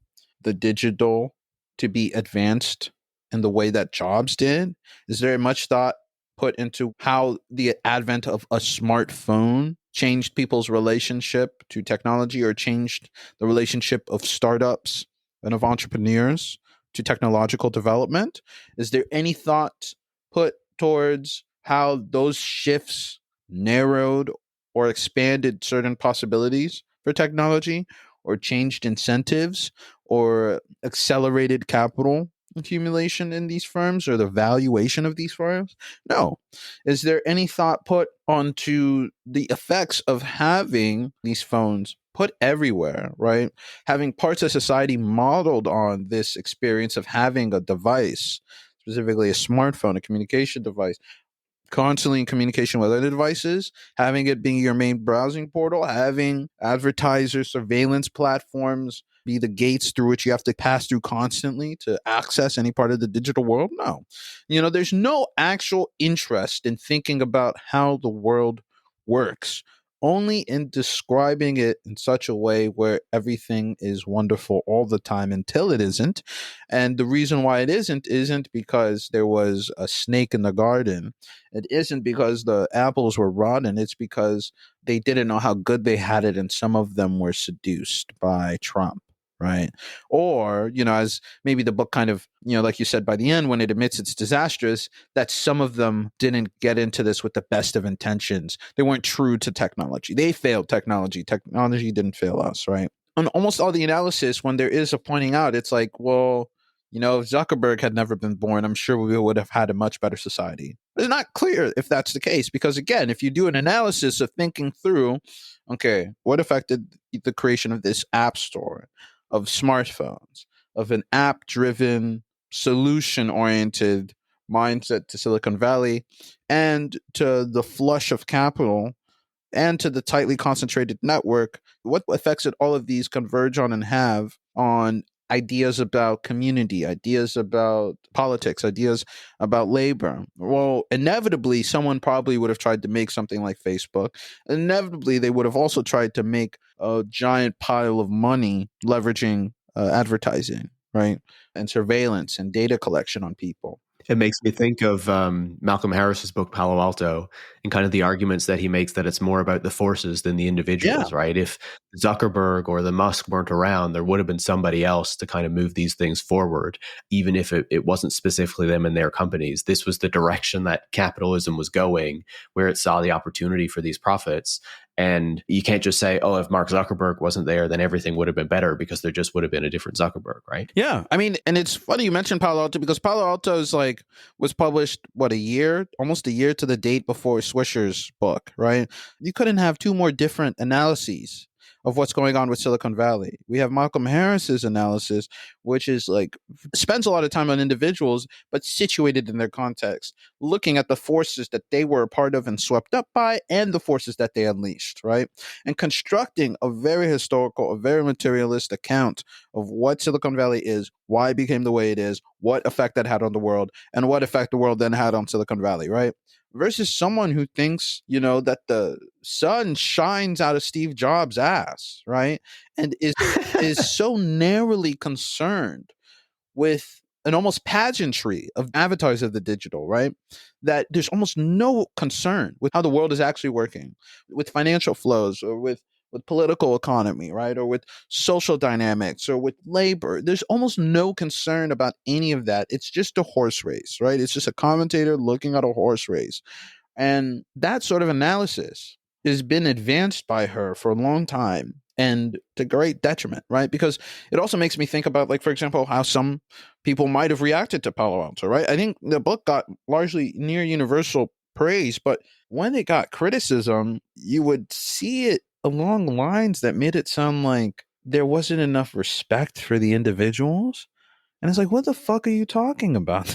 the digital to be advanced in the way that Jobs did? Is there much thought put into how the advent of a smartphone changed people's relationship to technology, or changed the relationship of startups and of entrepreneurs to technological development? Is there any thought put towards how those shifts narrowed or expanded certain possibilities for technology, or changed incentives, or accelerated capital accumulation in these firms, or the valuation of these firms? No. Is there any thought put onto the effects of having these phones put everywhere, right? Having parts of society modeled on this experience of having a device, specifically a smartphone, a communication device, constantly in communication with other devices, having it being your main browsing portal, having advertiser surveillance platforms be the gates through which you have to pass through constantly to access any part of the digital world? No. There's no actual interest in thinking about how the world works, only in describing it in such a way where everything is wonderful all the time until it isn't. And the reason why it isn't because there was a snake in the garden. It isn't because the apples were rotten. It's because they didn't know how good they had it, and some of them were seduced by Trump. Right. Or, as maybe the book kind of, like you said, by the end, when it admits it's disastrous, that some of them didn't get into this with the best of intentions. They weren't true to technology. They failed technology. Technology didn't fail us. Right. On almost all the analysis, when there is a pointing out, it's like, well, If Zuckerberg had never been born, I'm sure we would have had a much better society. It's not clear if that's the case, because again, if you do an analysis of thinking through, okay, what affected the creation of this app store, of smartphones, of an app-driven, solution-oriented mindset to Silicon Valley, and to the flush of capital, and to the tightly concentrated network, what effects did all of these converge on and have on ideas about community, ideas about politics, ideas about labor? Well, inevitably, someone probably would have tried to make something like Facebook. Inevitably, they would have also tried to make a giant pile of money leveraging advertising, right? And surveillance and data collection on people. It makes me think of Malcolm Harris's book Palo Alto, and kind of the arguments that he makes that it's more about the forces than the individuals, right? If Zuckerberg or the Musk weren't around, there would have been somebody else to kind of move these things forward, even if it wasn't specifically them and their companies. This was the direction that capitalism was going, where it saw the opportunity for these profits. And you can't just say, oh, if Mark Zuckerberg wasn't there, then everything would have been better, because there just would have been a different Zuckerberg, right? Yeah. I mean, and it's funny you mentioned Palo Alto, because Palo Alto was published, almost a year to the date before Swisher's book, right? You couldn't have two more different analyses of what's going on with Silicon Valley. We have Malcolm Harris's analysis, which is spends a lot of time on individuals, but situated in their context, looking at the forces that they were a part of and swept up by, and the forces that they unleashed, right? And constructing a very historical, a very materialist account of what Silicon Valley is, why it became the way it is, what effect that had on the world, and what effect the world then had on Silicon Valley, right? Versus someone who thinks, that the sun shines out of Steve Jobs' ass, right? And is so narrowly concerned with an almost pageantry of avatars of the digital, right? That there's almost no concern with how the world is actually working, with financial flows, or with political economy, right? Or with social dynamics, or with labor. There's almost no concern about any of that. It's just a horse race, right? It's just a commentator looking at a horse race. And that sort of analysis has been advanced by her for a long time, and to great detriment, right? Because it also makes me think about, for example, how some people might have reacted to Palo Alto, right? I think the book got largely near universal praise, but when it got criticism, you would see it along lines that made it sound like there wasn't enough respect for the individuals. And it's what the fuck are you talking about?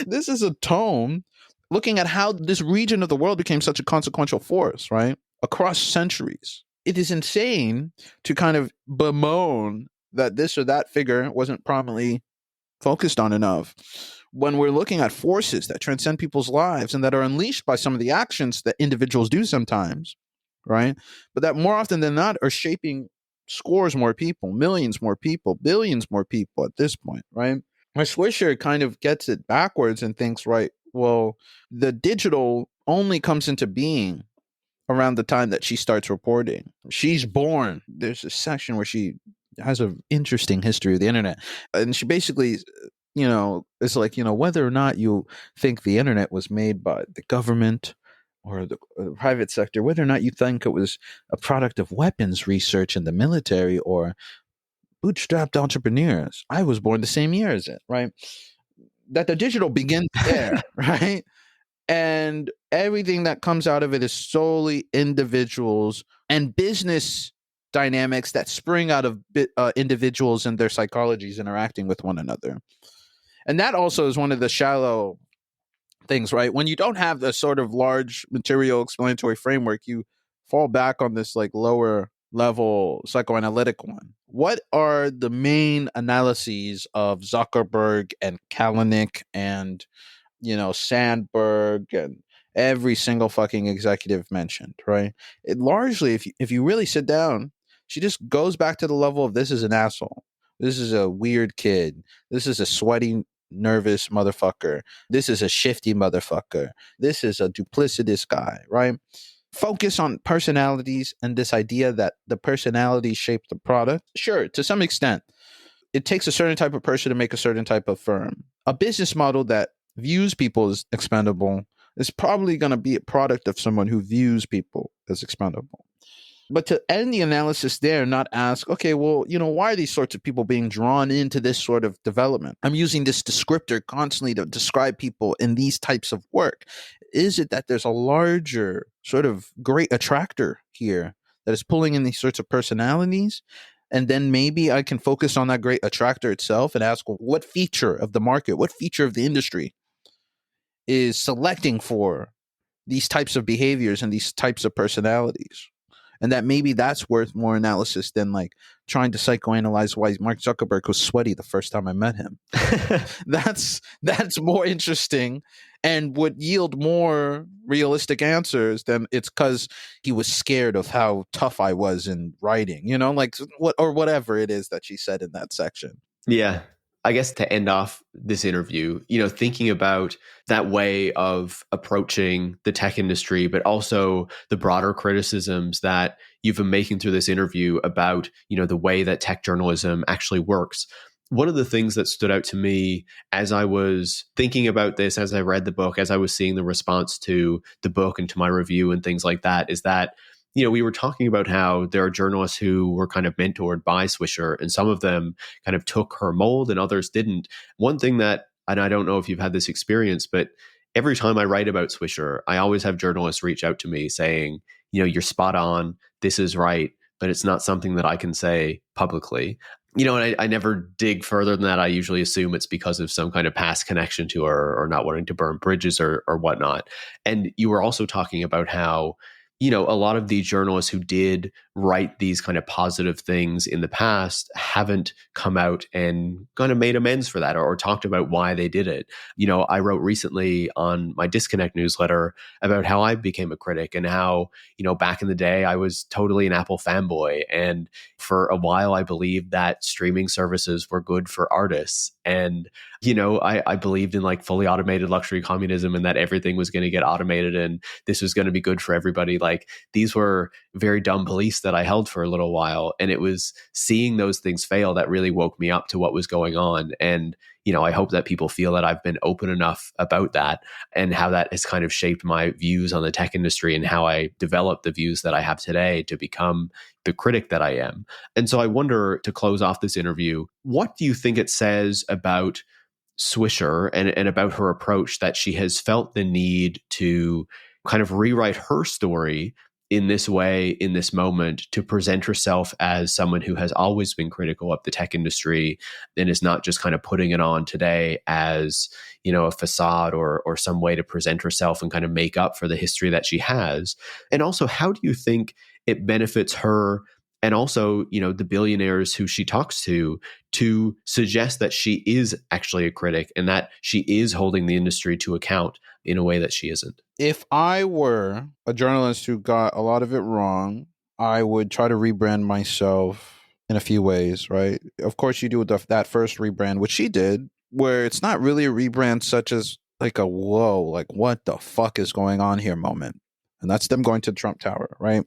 This is a tome looking at how this region of the world became such a consequential force, right? Across centuries. It is insane to kind of bemoan that this or that figure wasn't prominently focused on enough, when we're looking at forces that transcend people's lives and that are unleashed by some of the actions that individuals do sometimes, right? But that more often than not are shaping scores more people, millions more people, billions more people at this point, right? My Swisher kind of gets it backwards and thinks, right, well, the digital only comes into being around the time that she starts reporting. She's born. There's a section where she has an interesting history of the internet. And she basically, it's whether or not you think the internet was made by the government or the private sector, whether or not you think it was a product of weapons research in the military or bootstrapped entrepreneurs. I was born the same year as it, right? That the digital begins there, right? And everything that comes out of it is solely individuals and business dynamics that spring out of individuals and their psychologies interacting with one another. And that also is one of the shallow things, right? When you don't have the sort of large material explanatory framework, you fall back on this lower level psychoanalytic one. What are the main analyses of Zuckerberg and Kalanick and Sandberg and every single fucking executive mentioned, right? It largely, if you really sit down, she just goes back to the level of, this is an asshole. This is a weird kid. This is a sweaty, nervous motherfucker. This is a shifty motherfucker. This is a duplicitous guy, right? Focus on personalities and this idea that the personalities shape the product. Sure, to some extent, it takes a certain type of person to make a certain type of firm. A business model that views people as expendable is probably going to be a product of someone who views people as expendable. But to end the analysis there, not ask, okay, well, why are these sorts of people being drawn into this sort of development? I'm using this descriptor constantly to describe people in these types of work. Is it that there's a larger sort of great attractor here that is pulling in these sorts of personalities? And then maybe I can focus on that great attractor itself and ask, well, what feature of the market, what feature of the industry is selecting for these types of behaviors and these types of personalities? And that maybe that's worth more analysis than like trying to psychoanalyze why Mark Zuckerberg was sweaty the first time I met him. That's more interesting and would yield more realistic answers than it's because he was scared of how tough I was in writing, like whatever it is that she said in that section. Yeah. I guess to end off this interview, thinking about that way of approaching the tech industry, but also the broader criticisms that you've been making through this interview about, the way that tech journalism actually works. One of the things that stood out to me as I was thinking about this, as I read the book, as I was seeing the response to the book and to my review and things like that, is that we were talking about how there are journalists who were kind of mentored by Swisher, and some of them kind of took her mold and others didn't. One thing that, and I don't know if you've had this experience, but every time I write about Swisher, I always have journalists reach out to me saying, you're spot on, this is right, but it's not something that I can say publicly. And I never dig further than that. I usually assume it's because of some kind of past connection to her or not wanting to burn bridges or whatnot. And you were also talking about how a lot of these journalists who did write these kind of positive things in the past haven't come out and kind of made amends for that or talked about why they did it. I wrote recently on my Disconnect newsletter about how I became a critic and how, back in the day, I was totally an Apple fanboy. And for a while, I believed that streaming services were good for artists. And I believed in like fully automated luxury communism and that everything was going to get automated and this was going to be good for everybody. Like these were very dumb beliefs that I held for a little while. And it was seeing those things fail that really woke me up to what was going on. And, I hope that people feel that I've been open enough about that and how that has kind of shaped my views on the tech industry and how I developed the views that I have today to become the critic that I am. And so I wonder, to close off this interview, what do you think it says about Swisher and about her approach that she has felt the need to kind of rewrite her story in this way, in this moment, to present herself as someone who has always been critical of the tech industry and is not just kind of putting it on today as, a facade or some way to present herself and kind of make up for the history that she has? And also, how do you think it benefits her and also, the billionaires who she talks to suggest that she is actually a critic and that she is holding the industry to account in a way that she isn't? If I were a journalist who got a lot of it wrong, I would try to rebrand myself in a few ways, right? Of course, you do that first rebrand, which she did, where it's not really a rebrand such as like a whoa, like what the fuck is going on here moment. And that's them going to Trump Tower, right?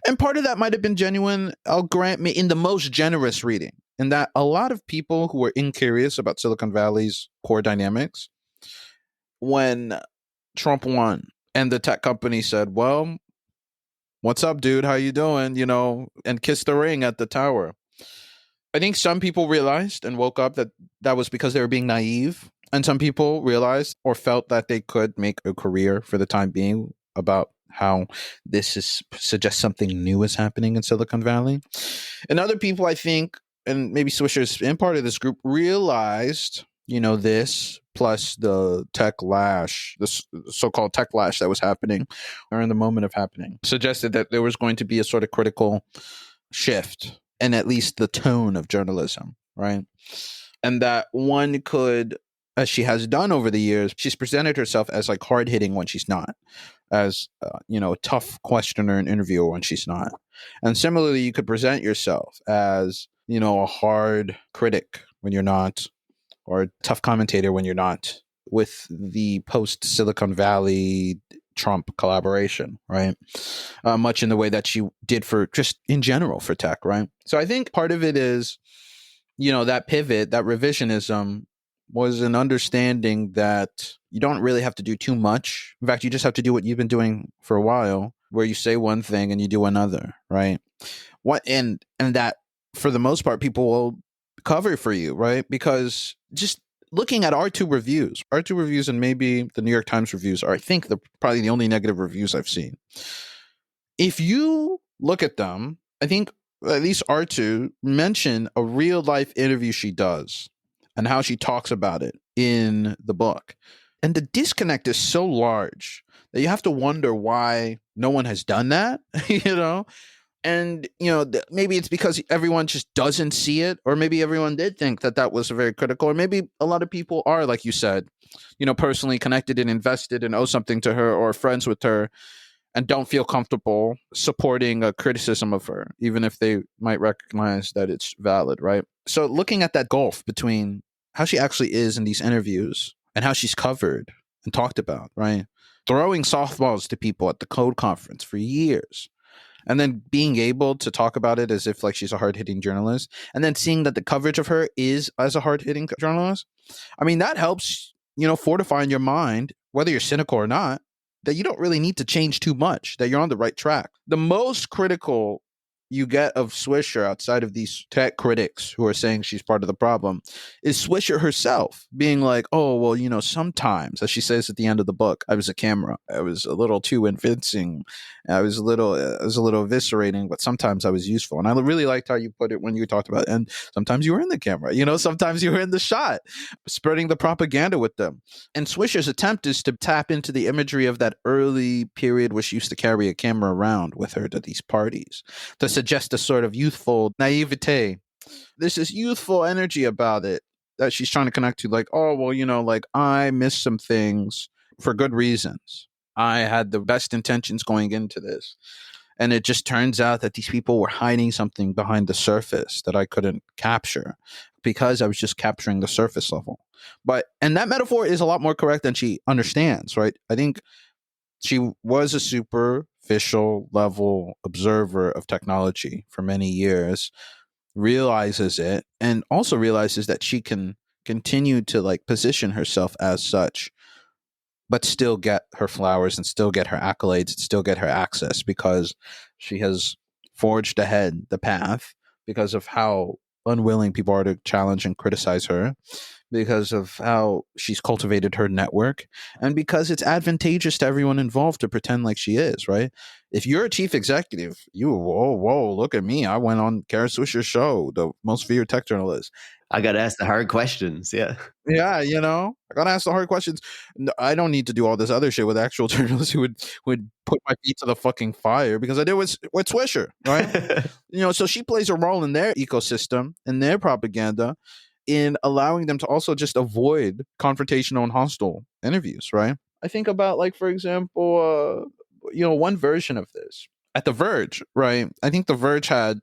And part of that might have been genuine, I'll grant me, in the most generous reading, in that a lot of people who were incurious about Silicon Valley's core dynamics, when Trump won and the tech company said, well, what's up, dude? How you doing? And kissed the ring at the tower. I think some people realized and woke up that was because they were being naive. And some people realized or felt that they could make a career for the time being about how this suggests something new is happening in Silicon Valley. And other people, I think, and maybe Swisher's in part of this group, realized, this plus the tech lash, this so-called tech lash that was happening or in the moment of happening, suggested that there was going to be a sort of critical shift in at least the tone of journalism, right? And that one could, as she has done over the years, she's presented herself as like hard-hitting when she's not, as a tough questioner and interviewer when she's not. And similarly, you could present yourself as, a hard critic when you're not, or a tough commentator when you're not, with the post-Silicon Valley Trump collaboration, right? Much in the way that she did for just in general for tech, right? So I think part of it is, that pivot, that revisionism was an understanding that you don't really have to do too much. In fact, you just have to do what you've been doing for a while where you say one thing and you do another, right? What and that for the most part people will cover for you, right? Because just looking at our two reviews and maybe the New York Times reviews are, I think, probably the only negative reviews I've seen. If you look at them, I think at least R2 mention a real life interview she does and how she talks about it in the book. And the disconnect is so large that you have to wonder why no one has done that, you know? And, you know, maybe it's because everyone just doesn't see it, or maybe everyone did think that that was very critical, or maybe a lot of people are, like you said, you know, personally connected and invested and owe something to her or friends with her and don't feel comfortable supporting a criticism of her, even if they might recognize that it's valid, right? So looking at that gulf between how she actually is in these interviews and how she's covered and talked about, right? Throwing softballs to people at the Code Conference for years, and then being able to talk about it as if like she's a hard-hitting journalist, and then seeing that the coverage of her is as a hard-hitting journalist. I mean, that helps, you know, fortify in your mind, whether you're cynical or not, that you don't really need to change too much, that you're on the right track. The most critical you get of Swisher outside of these tech critics who are saying she's part of the problem is Swisher herself being like, oh, well, you know, sometimes, as she says at the end of the book, I was a camera. I was a little too convincing. I was a little eviscerating, but sometimes I was useful. And I really liked how you put it when you talked about it. And sometimes you were in the camera, you know, sometimes you were in the shot, spreading the propaganda with them. And Swisher's attempt is to tap into the imagery of that early period where she used to carry a camera around with her to these parties, to suggest a sort of youthful naivete. There's this youthful energy about it that she's trying to connect to, like, oh, well, you know, like I missed some things for good reasons. I had the best intentions going into this. And it just turns out that these people were hiding something behind the surface that I couldn't capture because I was just capturing the surface level. And that metaphor is a lot more correct than she understands, right? I think she was a superficial level observer of technology for many years, realizes it, and also realizes that she can continue to like position herself as such, but still get her flowers and still get her accolades and still get her access because she has forged ahead the path because of how unwilling people are to challenge and criticize her, because of how she's cultivated her network, and because it's advantageous to everyone involved to pretend like she is, right? If you're a chief executive, whoa, look at me. I went on Kara Swisher's show, the most feared tech journalist. I got to ask the hard questions. Yeah. Yeah, you know, I got to ask the hard questions. I don't need to do all this other shit with actual journalists who would put my feet to the fucking fire because I did with Swisher, right? You know, so she plays a role in their ecosystem and their propaganda in allowing them to also just avoid confrontational and hostile interviews, right? I think about, like, for example, you know, one version of this at The Verge, right? I think The Verge had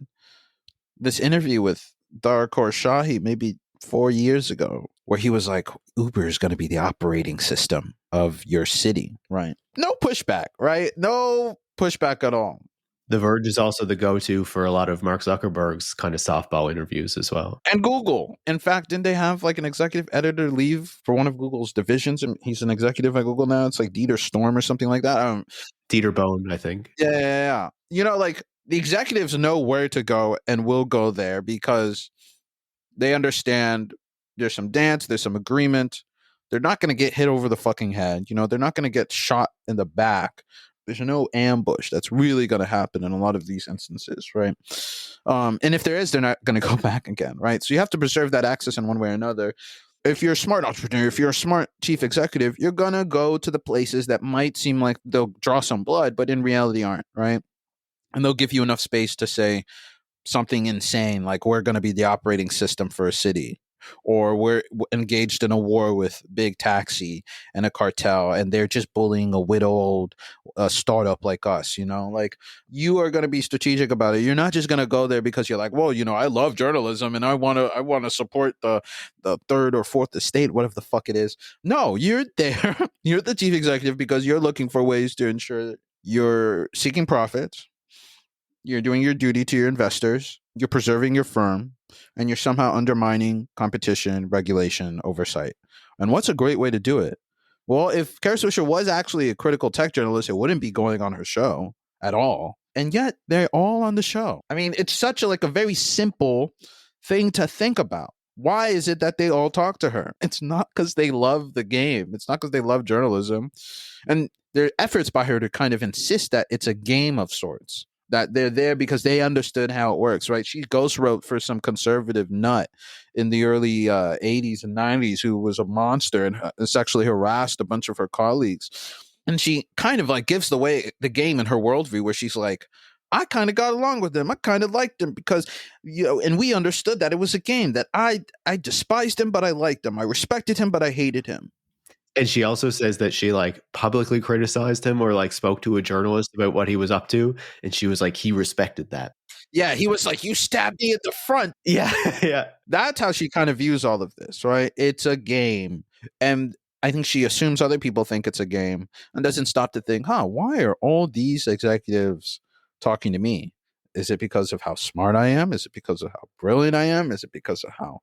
this interview with Darkor Shahi maybe 4 years ago where he was like, Uber is going to be the operating system of your city, right? No pushback, right? No pushback at all. The Verge is also the go-to for a lot of Mark Zuckerberg's kind of softball interviews as well. And Google. In fact, didn't they have like an executive editor leave for one of Google's divisions? And he's an executive at Google now. It's like Dieter Storm or something like that. Dieter Bohn, I think. Yeah. You know, like the executives know where to go and will go there because they understand there's some dance, there's some agreement. They're not going to get hit over the fucking head. You know, they're not going to get shot in the back. There's no ambush that's really going to happen in a lot of these instances, right? And if there is, they're not going to go back again, right? So you have to preserve that access in one way or another. If you're a smart entrepreneur, if you're a smart chief executive, you're going to go to the places that might seem like they'll draw some blood, but in reality aren't, right? And they'll give you enough space to say something insane like we're going to be the operating system for a city, or we're engaged in a war with Big Taxi and a cartel and they're just bullying a widowed startup like us, you know? Like, you are going to be strategic about it. You're not just going to go there because you're like, well, you know, I love journalism and I want to support the third or fourth estate, whatever the fuck it is. No, you're there. You're the chief executive because you're looking for ways to ensure you're seeking profits, you're doing your duty to your investors, you're preserving your firm, and you're somehow undermining competition, regulation, oversight. And what's a great way to do it? Well, if Kara Swisher was actually a critical tech journalist, it wouldn't be going on her show. at all. And yet they're all on the show. I mean, it's such a very simple thing to think about. Why is it that they all talk to her? It's not because they love the game. It's not because they love journalism. And there are efforts by her to kind of insist that it's a game of sorts, that they're there because they understood how it works, right? She ghost wrote for some conservative nut in the early 80s and 90s who was a monster and sexually harassed a bunch of her colleagues. And she kind of gives the game in her worldview where she's like, I kind of got along with him. I kind of liked him because, and we understood that it was a game, that I despised him, but I liked him. I respected him, but I hated him. And she also says that she publicly criticized him or spoke to a journalist about what he was up to. And she was like, he respected that. Yeah, he was like, you stabbed me at the front. Yeah, yeah. That's how she kind of views all of this, right? It's a game. And I think she assumes other people think it's a game and doesn't stop to think, why are all these executives talking to me? Is it because of how smart I am? Is it because of how brilliant I am? Is it because of how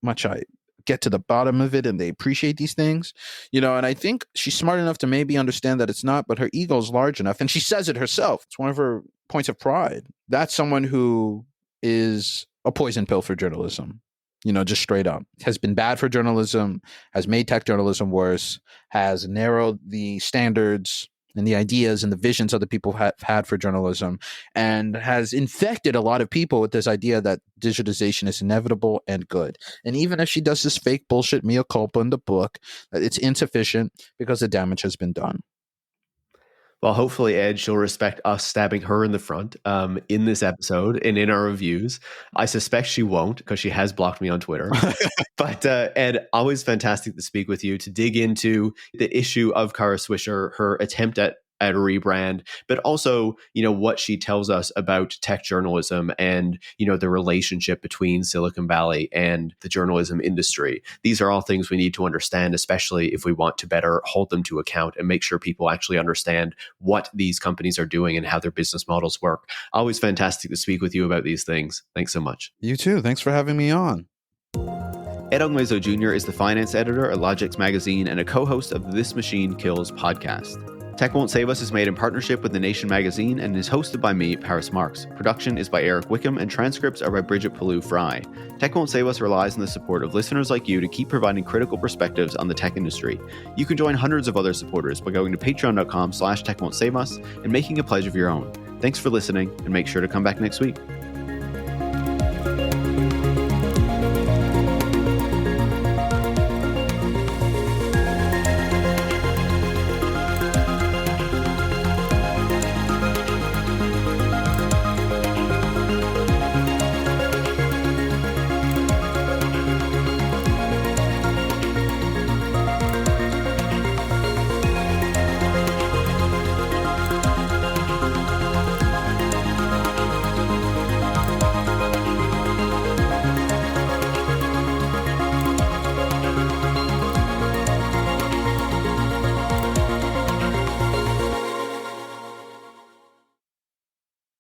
much I get to the bottom of it and they appreciate these things? And I think she's smart enough to maybe understand that it's not, but her ego is large enough. And she says it herself. It's one of her points of pride. That's someone who is a poison pill for journalism. Just straight up. Has been bad for journalism, has made tech journalism worse, has narrowed the standards and the ideas and the visions other people have had for journalism, and has infected a lot of people with this idea that digitization is inevitable and good. And even if she does this fake bullshit mea culpa in the book, that it's insufficient because the damage has been done. Well, hopefully, Ed, she'll respect us stabbing her in the front in this episode and in our reviews. I suspect she won't because she has blocked me on Twitter. But Ed, always fantastic to speak with you, to dig into the issue of Kara Swisher, her attempt at a rebrand, but also, what she tells us about tech journalism and, the relationship between Silicon Valley and the journalism industry. These are all things we need to understand, especially if we want to better hold them to account and make sure people actually understand what these companies are doing and how their business models work. Always fantastic to speak with you about these things. Thanks so much. You too. Thanks for having me on. Ed Ongweso Jr. is the finance editor at Logix Magazine and a co-host of the This Machine Kills podcast. Tech Won't Save Us is made in partnership with The Nation magazine and is hosted by me, Paris Marx. Production is by Eric Wickham and transcripts are by Brigitte Pawliw-Fry. Tech Won't Save Us relies on the support of listeners like you to keep providing critical perspectives on the tech industry. You can join hundreds of other supporters by going to patreon.com/techwon'tsaveus and making a pledge of your own. Thanks for listening and make sure to come back next week.